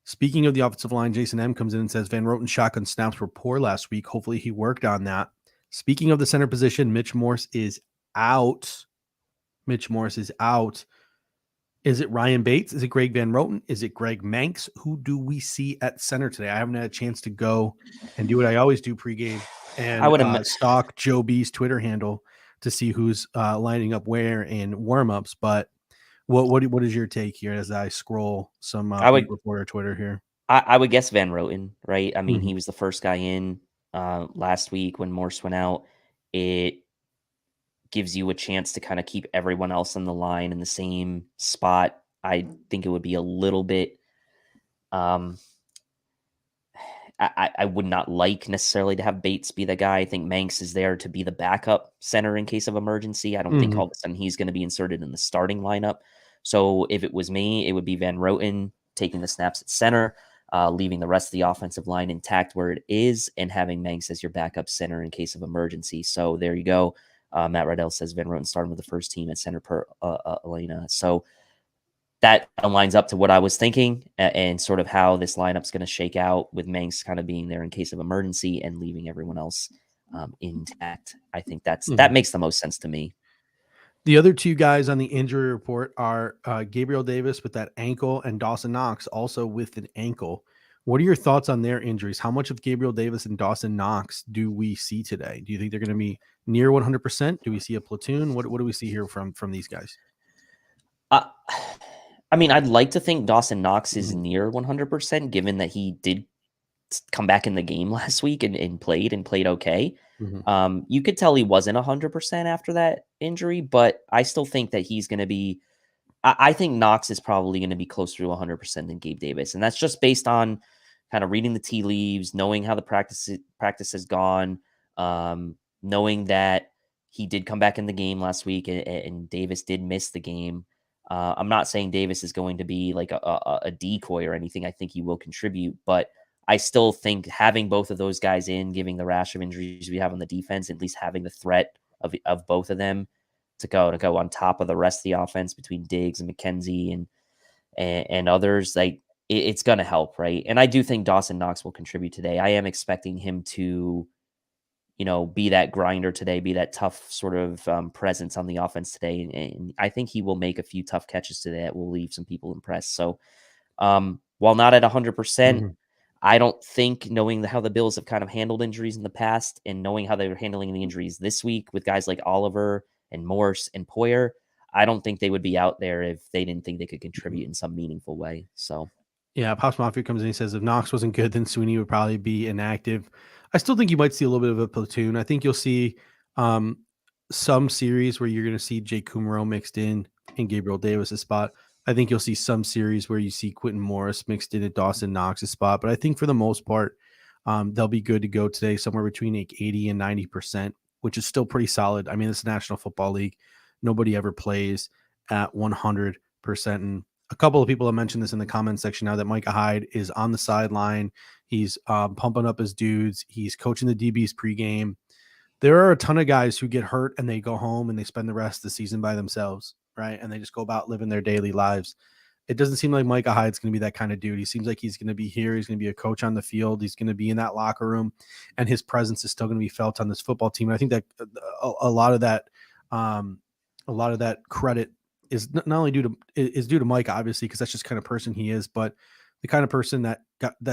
Speaking of the offensive line, Jason M comes in and says Van Roten's shotgun snaps were poor last week. Hopefully he worked on that. Speaking of the center position, Mitch Morse is out. Is it Ryan Bates? Is it Greg Van Roten? Is it Greg Manx? Who do we see at center today? I haven't had a chance to go and do what I always do pregame I and would stalk Joe B's Twitter handle to see who's lining up where in warmups. But what is your take here as I scroll some I beat would reporter Twitter here? I would guess Van Roten, right? I mean, Mhm. he was the first guy in last week when Morse went out. It gives you a chance to kind of keep everyone else on the line in the same spot. I think it would be a little bit. Um, I would not like necessarily to have Bates be the guy. I think Manx is there to be the backup center in case of emergency. I don't think Mhm. all of a sudden he's going to be inserted in the starting lineup. So if it was me, it would be Van Roten taking the snaps at center, leaving the rest of the offensive line intact where it is, and having Manx as your backup center in case of emergency. So there you go. Matt Riddell says Van Roten starting with the first team at center per Elena. So that lines up to what I was thinking and sort of how this lineup's going to shake out with Manx kind of being there in case of emergency and leaving everyone else intact. I think that Mhm. makes the most sense to me. The other two guys on the injury report are Gabriel Davis with that ankle and Dawson Knox also with an ankle. What are your thoughts on their injuries? How much of Gabriel Davis and Dawson Knox do we see today? Do you think they're going to be near 100%? Do we see a platoon? What do we see here from these guys? Uh, I mean, I'd like to think Dawson Knox is Mhm. near 100%, given that he did come back in the game last week and played okay. Mhm. You could tell he wasn't 100% after that injury, but I still think that he's going to be. I think Knox is probably going to be closer to 100% than Gabe Davis, and that's just based on kind of reading the tea leaves, knowing how the practice has gone, knowing that he did come back in the game last week, and Davis did miss the game. I'm not saying Davis is going to be like a decoy or anything. I think he will contribute, but I still think having both of those guys in, giving the rash of injuries we have on the defense, at least having the threat of both of them to go on top of the rest of the offense between Diggs and McKenzie and others, like it's going to help, right? And I do think Dawson Knox will contribute today. I am expecting him to, be that grinder today, be that tough sort of presence on the offense today, and I think he will make a few tough catches today that will leave some people impressed. So, while not at 100%. Mhm. I don't think, knowing how the Bills have kind of handled injuries in the past and knowing how they were handling the injuries this week with guys like Oliver and Morse and Poyer, I don't think they would be out there if they didn't think they could contribute in some meaningful way. So, Yeah, Pops Mafia comes in and says if Knox wasn't good, then Sweeney would probably be inactive. I still think you might see a little bit of a platoon. I think you'll see um, some series where you're going to see Jake Kumaro mixed in Gabriel Davis' spot. I think you'll see some series where you see Quentin Morris mixed in at Dawson Knox's spot. But I think for the most part, they'll be good to go today, somewhere between like 80 and 90%, which is still pretty solid. I mean, it's the National Football League. Nobody ever plays at 100%. And a couple of people have mentioned this in the comment section now that Micah Hyde is on the sideline. He's pumping up his dudes. He's coaching the DBs pregame. There are a ton of guys who get hurt and they go home and they spend the rest of the season by themselves, right? And they just go about living their daily lives. It doesn't seem like Micah Hyde's going to be that kind of dude. He seems like he's going to be here. He's going to be a coach on the field. He's going to be in that locker room, and his presence is still going to be felt on this football team. And I think that a lot of that, credit is not only due to Mike, obviously, because that's just kind of person he is, but the kind of person that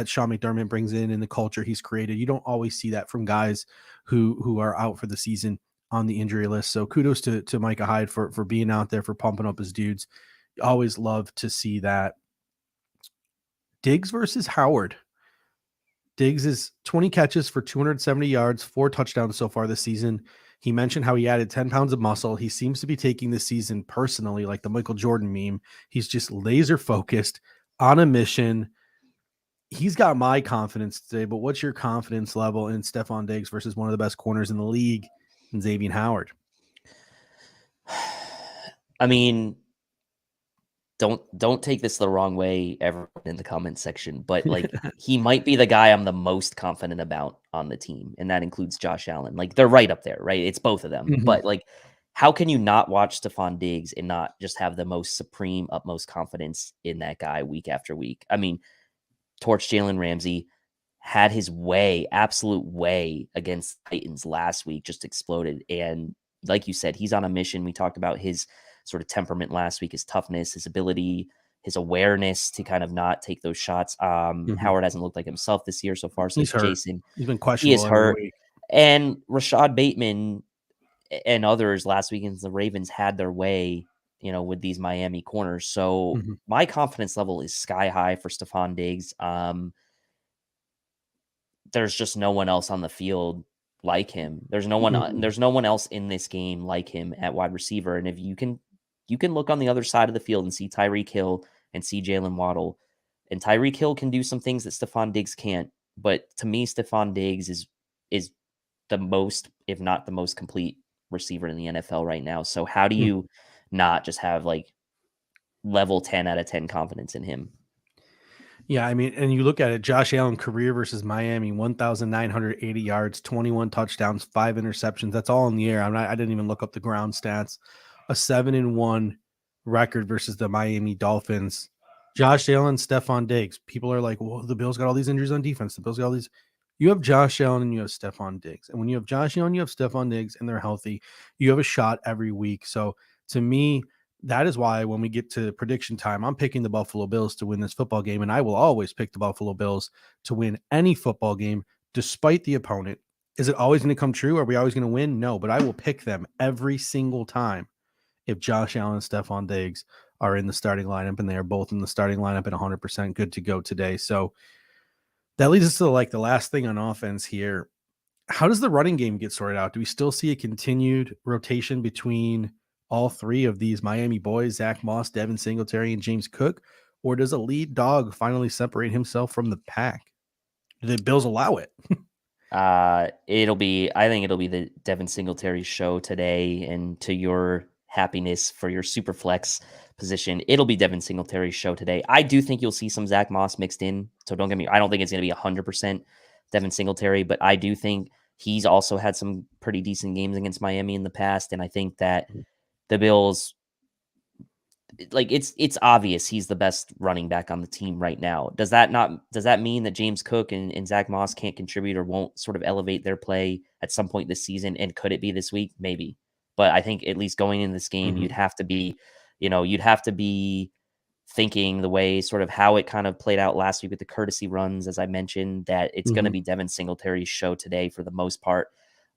Sean McDermott brings in and the culture he's created. You don't always see that from guys who are out for the season on the injury list. So kudos to Micah Hyde for being out there, for pumping up his dudes. Always love to see that. Diggs versus Howard. Diggs is 20 catches for 270 yards, 4 touchdowns so far this season. He mentioned how he added 10 pounds of muscle. He seems to be taking this season personally, like the Michael Jordan meme. He's just laser focused on a mission. He's got my confidence today, but what's your confidence level in Stefon Diggs versus one of the best corners in the league, and Xavier Howard? I mean, don't take this the wrong way, everyone in the comment section, but like he might be the guy I'm the most confident about on the team, and that includes Josh Allen. Like they're right up there, right? It's both of them. Mhm. But like, how can you not watch Stefon Diggs and not just have the most supreme, utmost confidence in that guy week after week? I mean, torch Jalen Ramsey, had his way, absolute way against Titans last week, just exploded. And like you said, he's on a mission. We talked about his sort of temperament last week, his toughness, his ability, his awareness to kind of not take those shots. Howard hasn't looked like himself this year so far. So He's hurt. Jason, He's been he is questionable every hurt. week. And Rashad Bateman and others last week against the Ravens had their way, with these Miami corners. So my confidence level is sky high for Stefon Diggs. There's just no one else on the field like him. There's no one. There's no one else in this game like him at wide receiver. And if you can look on the other side of the field and see Tyreek Hill and see Jaylen Waddle, and Tyreek Hill can do some things that Stefon Diggs can't. But to me, Stefon Diggs is the most, if not the most complete receiver in the NFL right now. So how do you not just have like level 10 out of 10 confidence in him? Yeah, I mean, and you look at it, Josh Allen career versus Miami, 1,980 yards, 21 touchdowns, 5 interceptions. That's all in the air. I didn't even look up the ground stats. A 7-1 record versus the Miami Dolphins. Josh Allen, Stefon Diggs. People are like, well, the Bills got all these injuries on defense. The Bills got all these. You have Josh Allen and you have Stefon Diggs. And when you have Josh Allen, you have Stefon Diggs, and they're healthy, you have a shot every week. So to me, that is why when we get to prediction time, I'm picking the Buffalo Bills to win this football game, and I will always pick the Buffalo Bills to win any football game, despite the opponent. Is it always going to come true? Are we always going to win? No, but I will pick them every single time if Josh Allen and Stefon Diggs are in the starting lineup, and they are both in the starting lineup at 100% good to go today. So that leads us to like the last thing on offense here. How does the running game get sorted out? Do we still see a continued rotation between all three of these Miami boys, Zach Moss, Devin Singletary, and James Cook? Or does a lead dog finally separate himself from the pack? Do the Bills allow it? I think it'll be the Devin Singletary show today. And to your happiness for your super flex position, it'll be Devin Singletary's show today. I do think you'll see some Zach Moss mixed in. So don't get me, I don't think it's going to be 100% Devin Singletary, but I do think he's also had some pretty decent games against Miami in the past. And I think that the Bills, like it's obvious he's the best running back on the team right now. Does that mean that James Cook and Zach Moss can't contribute or won't sort of elevate their play at some point this season? And could it be this week? Maybe. But I think at least going in this game, you'd have to be thinking the way sort of how it kind of played out last week with the courtesy runs, as I mentioned, that it's going to be Devin Singletary's show today for the most part.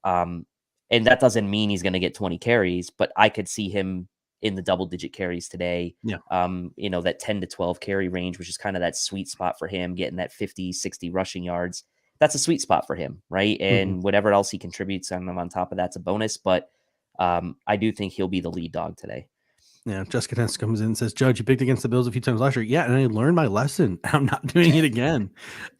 And that doesn't mean he's going to get 20 carries, but I could see him in the double-digit carries today. Yeah. That 10 to 12 carry range, which is kind of that sweet spot for him, getting that 50, 60 rushing yards. That's a sweet spot for him, right? And whatever else he contributes on top of that's a bonus. But I do think he'll be the lead dog today. Yeah, Jessica Tess comes in and says, Judge, you picked against the Bills a few times last year. Yeah, and I learned my lesson. I'm not doing it again.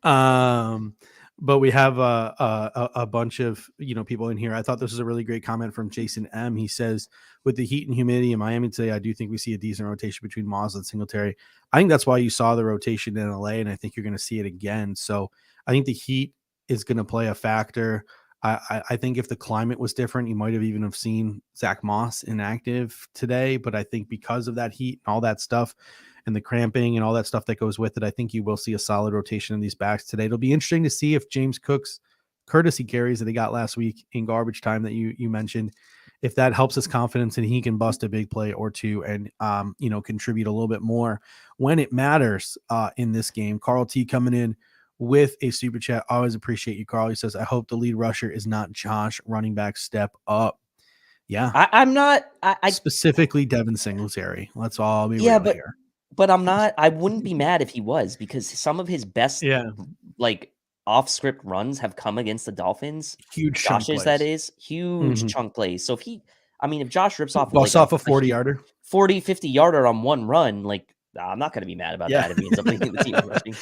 But we have a bunch of people in here. I thought this was a really great comment from Jason M. He says, with the heat and humidity in Miami today, I do think we see a decent rotation between Moss and Singletary. I think that's why you saw the rotation in LA, and I think you're going to see it again. So I think the heat is going to play a factor. I think if the climate was different, you might have even have seen Zach Moss inactive today. But I think because of that heat and all that stuff and the cramping and all that stuff that goes with it, I think you will see a solid rotation in these backs today. It'll be interesting to see if James Cook's courtesy carries that he got last week in garbage time that you mentioned, if that helps his confidence and he can bust a big play or two and, contribute a little bit more when it matters in this game. Carl T coming in with a super chat. Always appreciate you, Carl. He says, I hope the lead rusher is not Josh, running back step up. Yeah. I'm not. I specifically Devin Singletary. Let's all be real here. But I'm not. I wouldn't be mad if he was, because some of his best off script runs have come against the Dolphins. Huge chunk plays. That is huge chunk plays. So if Josh rips off off a 40-yarder, 40, 50-yarder on one run, I'm not going to be mad about that if he ends up leading the team rushing.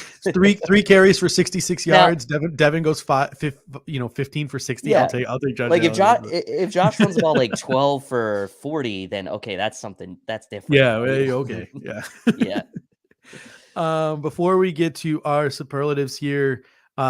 three carries for 66 yards. Devin goes 15 for 60. Yeah. I'll take Josh. If Josh runs the ball 12 for 40, then okay, that's something that's different. Yeah. Okay. Yeah. Yeah. Before we get to our superlatives here,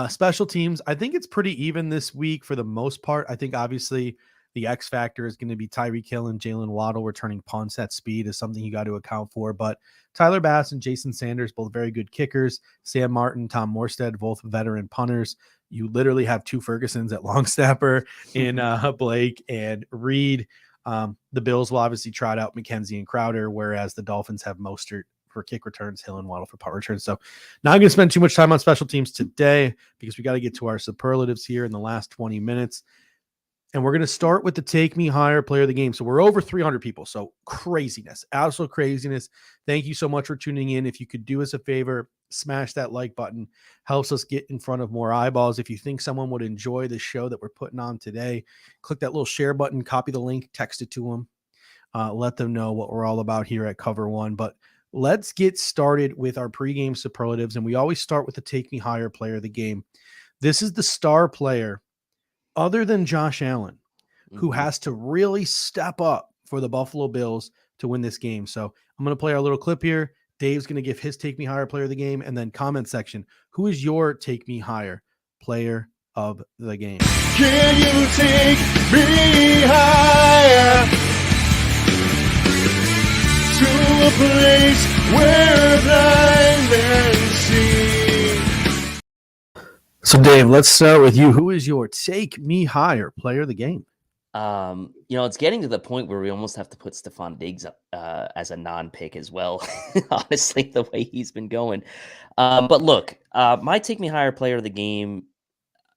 special teams, I think it's pretty even this week for the most part. I think obviously the X factor is going to be Tyreek Hill and Jaylen Waddle returning punts at speed is something you got to account for. But Tyler Bass and Jason Sanders, both very good kickers. Sam Martin, Tom Morstead, both veteran punters. You literally have two Fergusons at long snapper in Blake and Reed. The Bills will obviously trot out McKenzie and Crowder, whereas the Dolphins have Mostert for kick returns, Hill and Waddle for punt returns. So not going to spend too much time on special teams today because we got to get to our superlatives here in the last 20 minutes. And we're going to start with the Take Me Higher player of the game. So we're over 300 people. So craziness, absolute craziness. Thank you so much for tuning in. If you could do us a favor, smash that like button. Helps us get in front of more eyeballs. If you think someone would enjoy the show that we're putting on today, click that little share button, copy the link, text it to them. Let them know what we're all about here at Cover One. But let's get started with our pregame superlatives. And we always start with the Take Me Higher player of the game. This is the star player other than Josh Allen, who has to really step up for the Buffalo Bills to win this game. So I'm going to play our little clip here. Dave's going to give his Take Me Higher player of the game, and then comment section. Who is your Take Me Higher player of the game? Can you take me higher to a place where blind men see? So Dave, let's start with you. Who is your Take Me Higher player of the game? It's getting to the point where we almost have to put Stefon Diggs up as a non-pick as well. Honestly, the way he's been going. But look, my Take Me Higher player of the game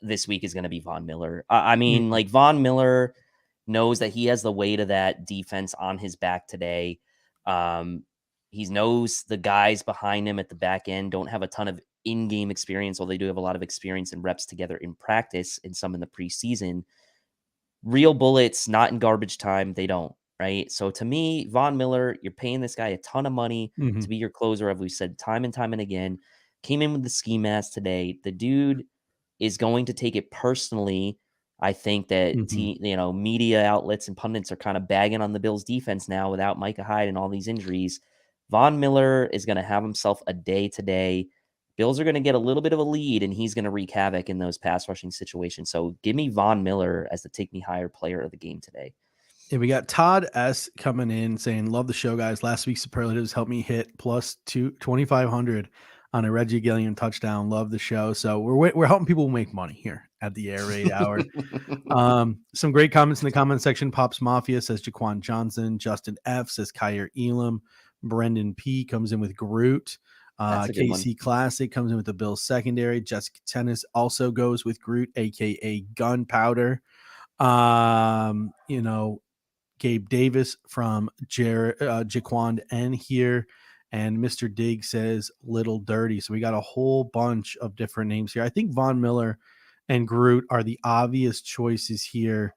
this week is going to be Von Miller. Von Miller knows that he has the weight of that defense on his back today. He knows the guys behind him at the back end don't have a ton of in-game experience, although they do have a lot of experience and reps together in practice and some in the preseason. Real bullets, not in garbage time, they don't, right? So to me, Von Miller, you're paying this guy a ton of money to be your closer, as we've said time and time and again. Came in with the ski mask today. The dude is going to take it personally. I think that media outlets and pundits are kind of bagging on the Bills defense now without Micah Hyde and all these injuries. Von Miller is going to have himself a day today. Bills are going to get a little bit of a lead, and he's going to wreak havoc in those pass rushing situations. So give me Von Miller as the Take Me Higher player of the game today. Yeah, we got Todd S coming in saying, love the show, guys. Last week's superlatives helped me hit plus 2,500 on a Reggie Gilliam touchdown. Love the show. So we're helping people make money here at the Air Raid Hour. Some great comments in the comment section. Pops Mafia says Jaquan Johnson. Justin F says Kyer Elam. Brendan P comes in with Groot. KC Classic comes in with the Bills secondary. Jessica Tennis also goes with Groot, aka Gunpowder. Gabe Davis from Jaquan N here, and Mr. Diggs says Little Dirty. So we got a whole bunch of different names here. I think Von Miller and Groot are the obvious choices here.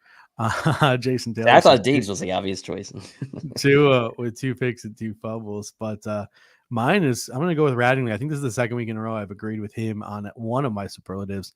Jason Taylor. I thought Diggs was the obvious choice. with 2 picks and 2 fumbles, but mine is, I'm going to go with Radingley. I think this is the second week in a row I've agreed with him on one of my superlatives.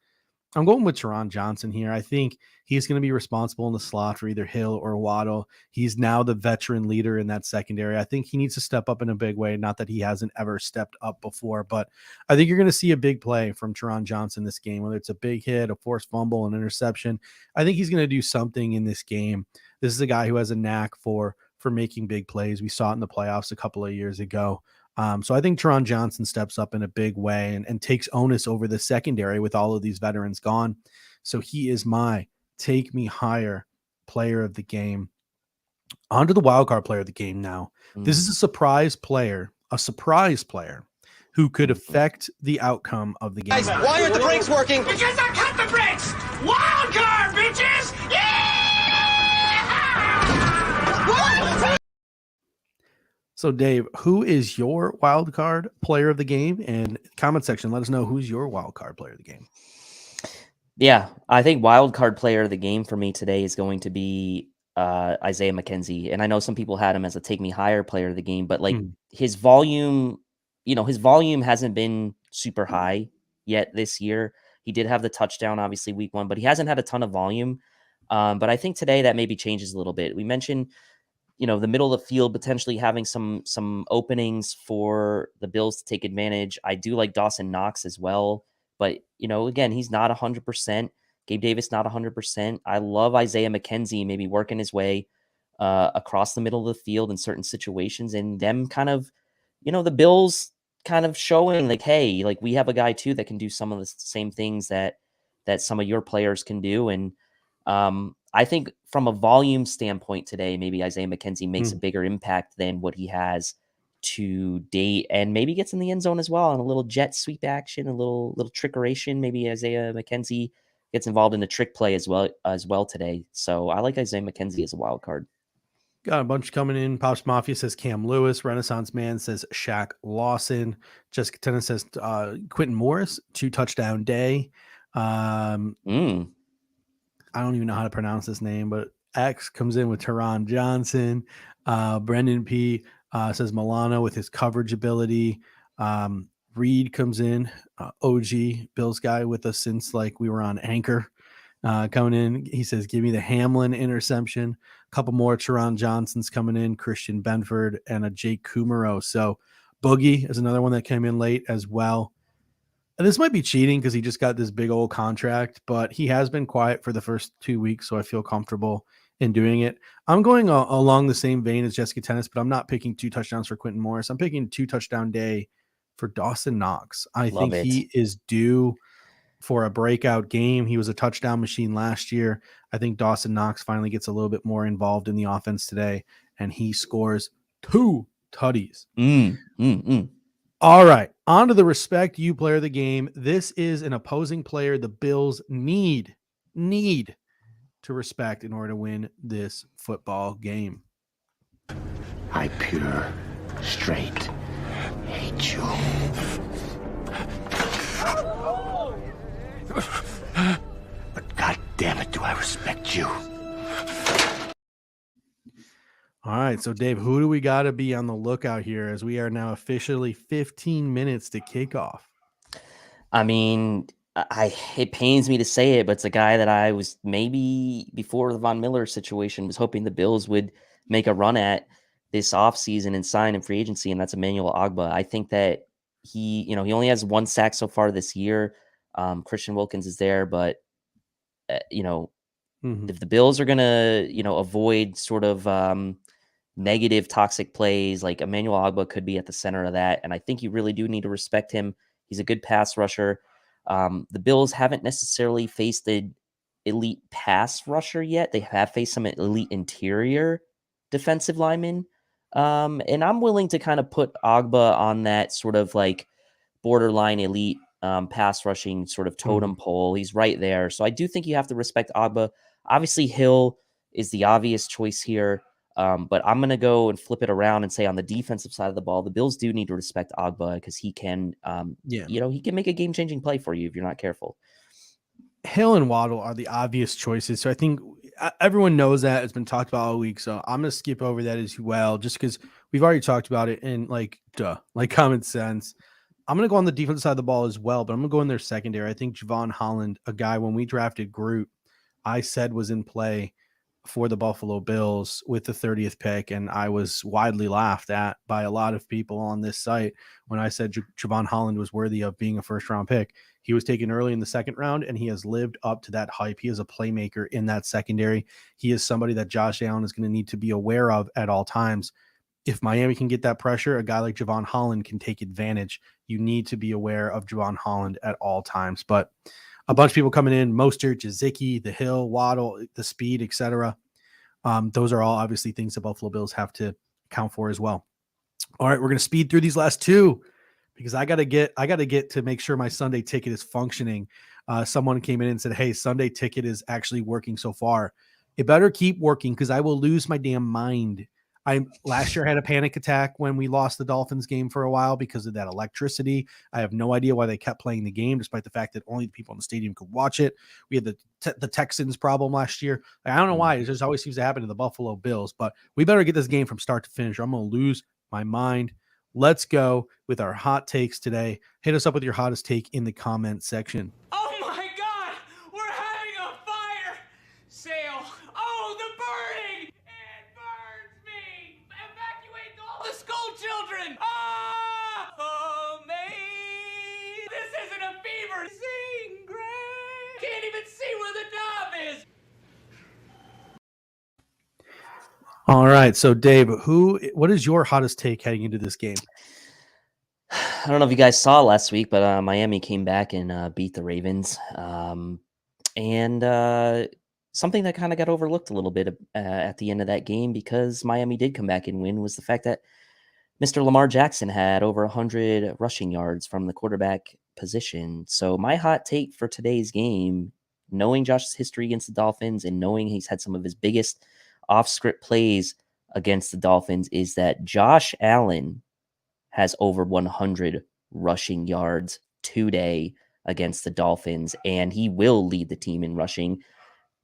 I'm going with Teron Johnson here. I think he's going to be responsible in the slot for either Hill or Waddle. He's now the veteran leader in that secondary. I think he needs to step up in a big way. Not that he hasn't ever stepped up before, but I think you're going to see a big play from Teron Johnson this game, whether it's a big hit, a forced fumble, an interception. I think he's going to do something in this game. This is a guy who has a knack for making big plays. We saw it in the playoffs a couple of years ago. So I think Teron Johnson steps up in a big way and takes onus over the secondary with all of these veterans gone. So he is my Take Me Higher player of the game. On to the wildcard player of the game now. This is a surprise player who could affect the outcome of the game. Guys, why aren't the brakes working? Because I cut the brakes! Wildcard, bitches! Yeah! So, Dave, who is your wild card player of the game? And comment section, let us know who's your wild card player of the game. Yeah, I think wild card player of the game for me today is going to be Isaiah McKenzie. And I know some people had him as a Take Me Higher player of the game, but his volume, his volume hasn't been super high yet this year. He did have the touchdown, obviously, week 1, but he hasn't had a ton of volume. But I think today that maybe changes a little bit. We mentioned the middle of the field potentially having some openings for the Bills to take advantage. I do like Dawson Knox as well, but again, he's not 100%. Gabe Davis not 100%. I love Isaiah McKenzie maybe working his way across the middle of the field in certain situations, and them kind of, the Bills kind of showing like, hey, like we have a guy too that can do some of the same things that some of your players can do, and I think from a volume standpoint today, maybe Isaiah McKenzie makes a bigger impact than what he has to date, and maybe gets in the end zone as well on a little jet sweep action, a little trickeration. Maybe Isaiah McKenzie gets involved in the trick play as well today. So I like Isaiah McKenzie as a wild card. Got a bunch coming in. Pops Mafia says Cam Lewis. Renaissance Man says Shaq Lawson. Jessica Tennis says Quentin Morris, 2-touchdown day. I don't even know how to pronounce this name, but X comes in with Teron Johnson. Brendan P says Milano with his coverage ability. Reed comes in, OG Bills guy with us since like we were on Anchor. Coming in, he says, give me the Hamlin interception. A couple more Teron Johnsons coming in, Christian Benford, and a Jake Kumaro. So Boogie is another one that came in late as well. And this might be cheating because he just got this big old contract, but he has been quiet for the first 2 weeks, so I feel comfortable in doing it. I'm going along the same vein as Jessica Tennis, but I'm not picking 2 touchdowns for Quentin Morris. I'm picking 2-touchdown day for Dawson Knox. I think he is due for a breakout game. He was a touchdown machine last year. I think Dawson Knox finally gets a little bit more involved in the offense today, and he scores 2 tutties. All right, on to the respect you player of the game. This is an opposing player the Bills need to respect in order to win this football game. I pure, straight hate you. But God damn it, do I respect you. All right, so Dave, who do we got to be on the lookout here as we are now officially 15 minutes to kickoff? I mean, it pains me to say it, but it's a guy that I was maybe before the Von Miller situation was hoping the Bills would make a run at this offseason and sign in free agency, and that's Emmanuel Ogbah. I think that he only has 1 sack so far this year. Christian Wilkins is there, but if the Bills are gonna, avoid sort of negative toxic plays, like Emmanuel Ogbah could be at the center of that. And I think you really do need to respect him. He's a good pass rusher. The Bills haven't necessarily faced the elite pass rusher yet. They have faced some elite interior defensive linemen. And I'm willing to kind of put Ogbah on that sort of like borderline elite pass rushing sort of totem pole. He's right there. So I do think you have to respect Ogbah. Obviously, Hill is the obvious choice here. But I'm going to go and flip it around and say on the defensive side of the ball, the Bills do need to respect Ogbah because he can, he can make a game-changing play for you if you're not careful. Hill and Waddle are the obvious choices. So I think everyone knows that. It's been talked about all week. So I'm going to skip over that as well, just because we've already talked about it in like common sense. I'm going to go on the defensive side of the ball as well, but I'm going to go in their secondary. I think Javon Holland, a guy when we drafted Groot, I said was in play for the Buffalo Bills with the 30th pick, and I was widely laughed at by a lot of people on this site when I said Javon Holland was worthy of being a first-round pick. He was taken early in the second round, and he has lived up to that hype. He is a playmaker in that secondary. He is somebody that Josh Allen is going to need to be aware of at all times. If Miami can get that pressure, a guy like Javon Holland can take advantage. You need to be aware of Javon Holland at all times. But a bunch of people coming in, Mostert, Gesicki, the Hill, Waddle, the speed, etc. Those are all obviously things the Buffalo Bills have to account for as well. All right, we're going to speed through these last 2 because I got to get to make sure my Sunday ticket is functioning. Someone came in and said, hey, Sunday ticket is actually working so far. It better keep working because I will lose my damn mind. Last year I had a panic attack when we lost the Dolphins game for a while because of that electricity. I have no idea why they kept playing the game, despite the fact that only the people in the stadium could watch it. We had the Texans problem last year. I don't know why. It just always seems to happen to the Buffalo Bills, but we better get this game from start to finish or I'm going to lose my mind. Let's go with our hot takes today. Hit us up with your hottest take in the comment section. Oh my God! We're having a fire sale. Oh, the burning! It burns me. Evacuate all the school children. Oh, me. This isn't a fever. Sing, Gray. Can't even see where the knob is. All right. So Dave, what is your hottest take heading into this game? I don't know if you guys saw last week, but Miami came back and beat the Ravens. And something that kind of got overlooked a little bit at the end of that game, because Miami did come back and win, was the fact that Mr. Lamar Jackson had over 100 rushing yards from the quarterback position. So my hot take for today's game, knowing Josh's history against the Dolphins and knowing he's had some of his biggest off-script plays against the Dolphins, is that Josh Allen has over 100 rushing yards today against the Dolphins, and he will lead the team in rushing.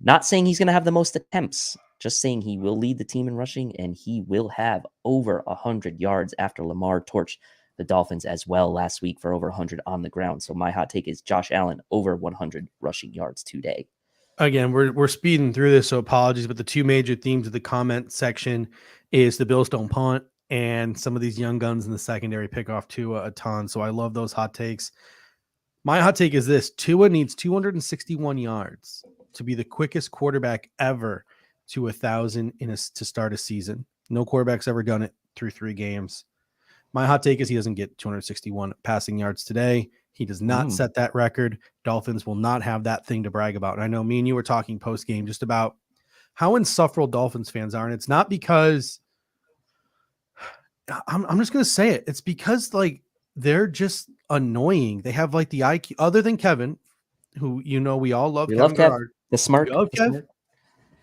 Not saying he's going to have the most attempts, just saying he will lead the team in rushing, and he will have over 100 yards after Lamar torched the Dolphins as well last week for over 100 on the ground. So my hot take is Josh Allen over 100 rushing yards today. Again, we're speeding through this, so apologies, but the two major themes of the comment section is the Bills don't punt, and some of these young guns in the secondary pick off Tua a ton. So I love those hot takes. My hot take is this: Tua needs 261 yards to be the quickest quarterback ever to 1,000 to start a season. No quarterback's ever done it through 3 games. My hot take is he doesn't get 261 passing yards today. He does not set that record. Dolphins will not have that thing to brag about. And I know me and you were talking post game just about how insufferable Dolphins fans are. And it's not because I'm just going to say it. It's because like they're just annoying. They have like the IQ other than Kevin, who, you know, we all love. We love Kevin. The smart.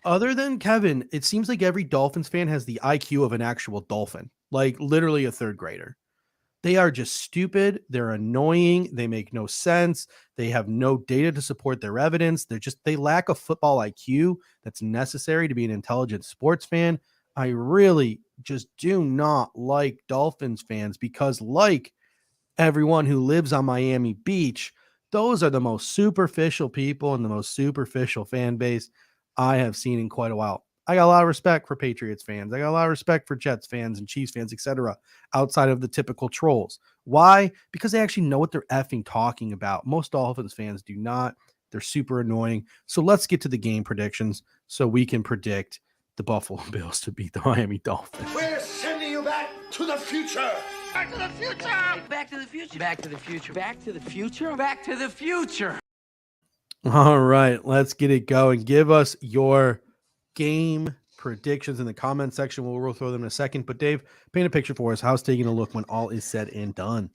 Other than Kevin, it seems like every Dolphins fan has the IQ of an actual Dolphin, like literally a 3rd grader. They are just stupid. They're annoying. They make no sense. They have no data to support their evidence. They lack a football IQ that's necessary to be an intelligent sports fan. I really just do not like Dolphins fans because, like everyone who lives on Miami Beach, those are the most superficial people and the most superficial fan base I have seen in quite a while. I got a lot of respect for Patriots fans. I got a lot of respect for Jets fans and Chiefs fans, etc., outside of the typical trolls. Why? Because they actually know what they're effing talking about. Most Dolphins fans do not. They're super annoying. So let's get to the game predictions so we can predict the Buffalo Bills to beat the Miami Dolphins. We're sending you back to the future. Back to the future! Back to the future! Back to the future! Back to the future! Back to the future! All right, let's get it going. Give us your game predictions in the comment section. We'll throw them in a second. But Dave, paint a picture for us. How's taking a look when all is said and done?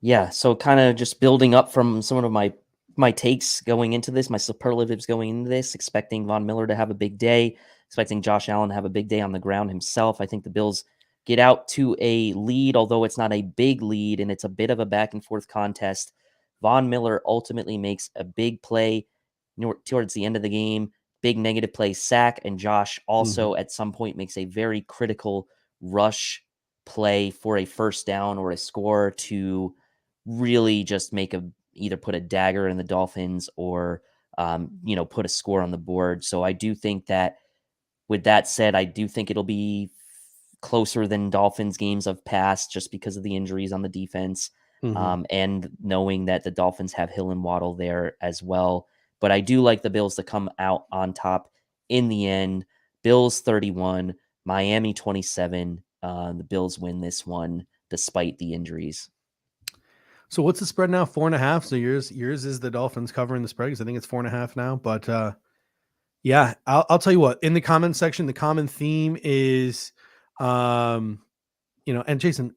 Yeah, so kind of just building up from some of my takes going into this, my superlatives going into this, expecting Von Miller to have a big day, expecting Josh Allen to have a big day on the ground himself. I think the Bills get out to a lead, although it's not a big lead, and it's a bit of a back-and-forth contest. Von Miller ultimately makes a big play towards the end of the game, big negative play sack, and Josh also at some point makes a very critical rush play for a first down or a score to really just either put a dagger in the Dolphins or put a score on the board. So I do think that, with that said, I do think it'll be closer than Dolphins games of past, just because of the injuries on the defense. And knowing that the Dolphins have Hill and Waddle there as well. But I do like the Bills to come out on top in the end. Bills 31, Miami 27. The Bills win this one despite the injuries. So what's the spread now? 4.5. So yours is the Dolphins covering the spread, because I think it's 4.5 now. But yeah, I'll tell you what. In the comment section, the common theme is, and Jason,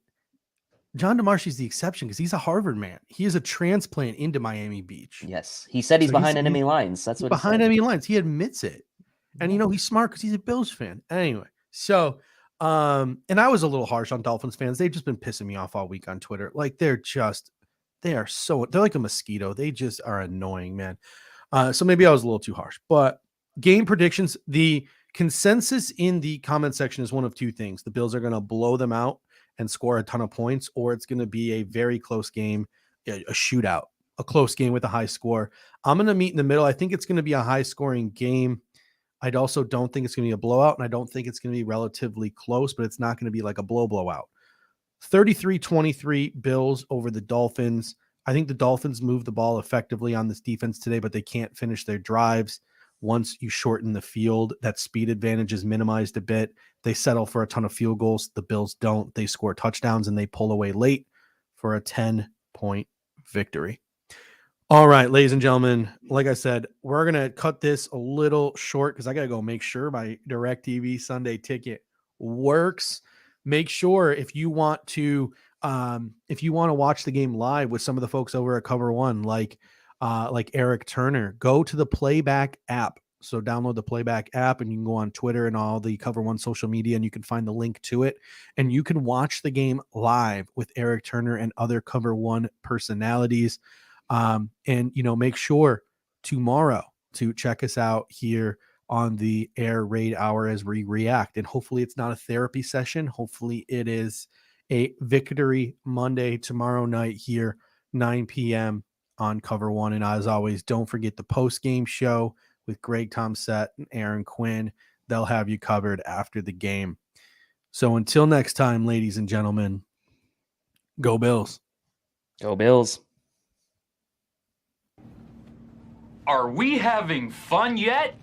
John DeMarchi's the exception because he's a Harvard man. He is a transplant into Miami Beach. Yes, he said he's behind enemy lines. That's what behind enemy lines. He admits it, and he's smart because he's a Bills fan. Anyway, so and I was a little harsh on Dolphins fans. They've just been pissing me off all week on Twitter. Like they're like a mosquito. They just are annoying, man. So maybe I was a little too harsh. But game predictions, the consensus in the comment section is one of two things: the Bills are going to blow them out and score a ton of points, or it's going to be a very close game, a shootout, a close game with a high score. I'm going to meet in the middle. I think it's going to be a high scoring game. I also don't think it's going to be a blowout, and I don't think it's going to be relatively close, but it's not going to be like a blowout. 33-23 Bills over the Dolphins. I think the Dolphins move the ball effectively on this defense today, but they can't finish their drives. Once you shorten the field, that speed advantage is minimized a bit. They settle for a ton of field goals. The Bills don't. They score touchdowns and they pull away late for a 10-point victory. All right, ladies and gentlemen, like I said, we're going to cut this a little short because I got to go make sure my DirecTV Sunday ticket works. Make sure if you want to watch the game live with some of the folks over at Cover One, like Eric Turner, go to the Playback app. So download the Playback app and you can go on Twitter and all the Cover One social media and you can find the link to it. And you can watch the game live with Eric Turner and other Cover One personalities. And, make sure tomorrow to check us out here on the Air Raid Hour as we react. And hopefully it's not a therapy session. Hopefully it is a Victory Monday tomorrow night here, 9 p.m. on Cover One. And as always, don't forget the post-game show with Greg Tomsett and Aaron Quinn. They'll have you covered after the game. So until next time, ladies and gentlemen, go Bills. Go Bills. Are we having fun yet?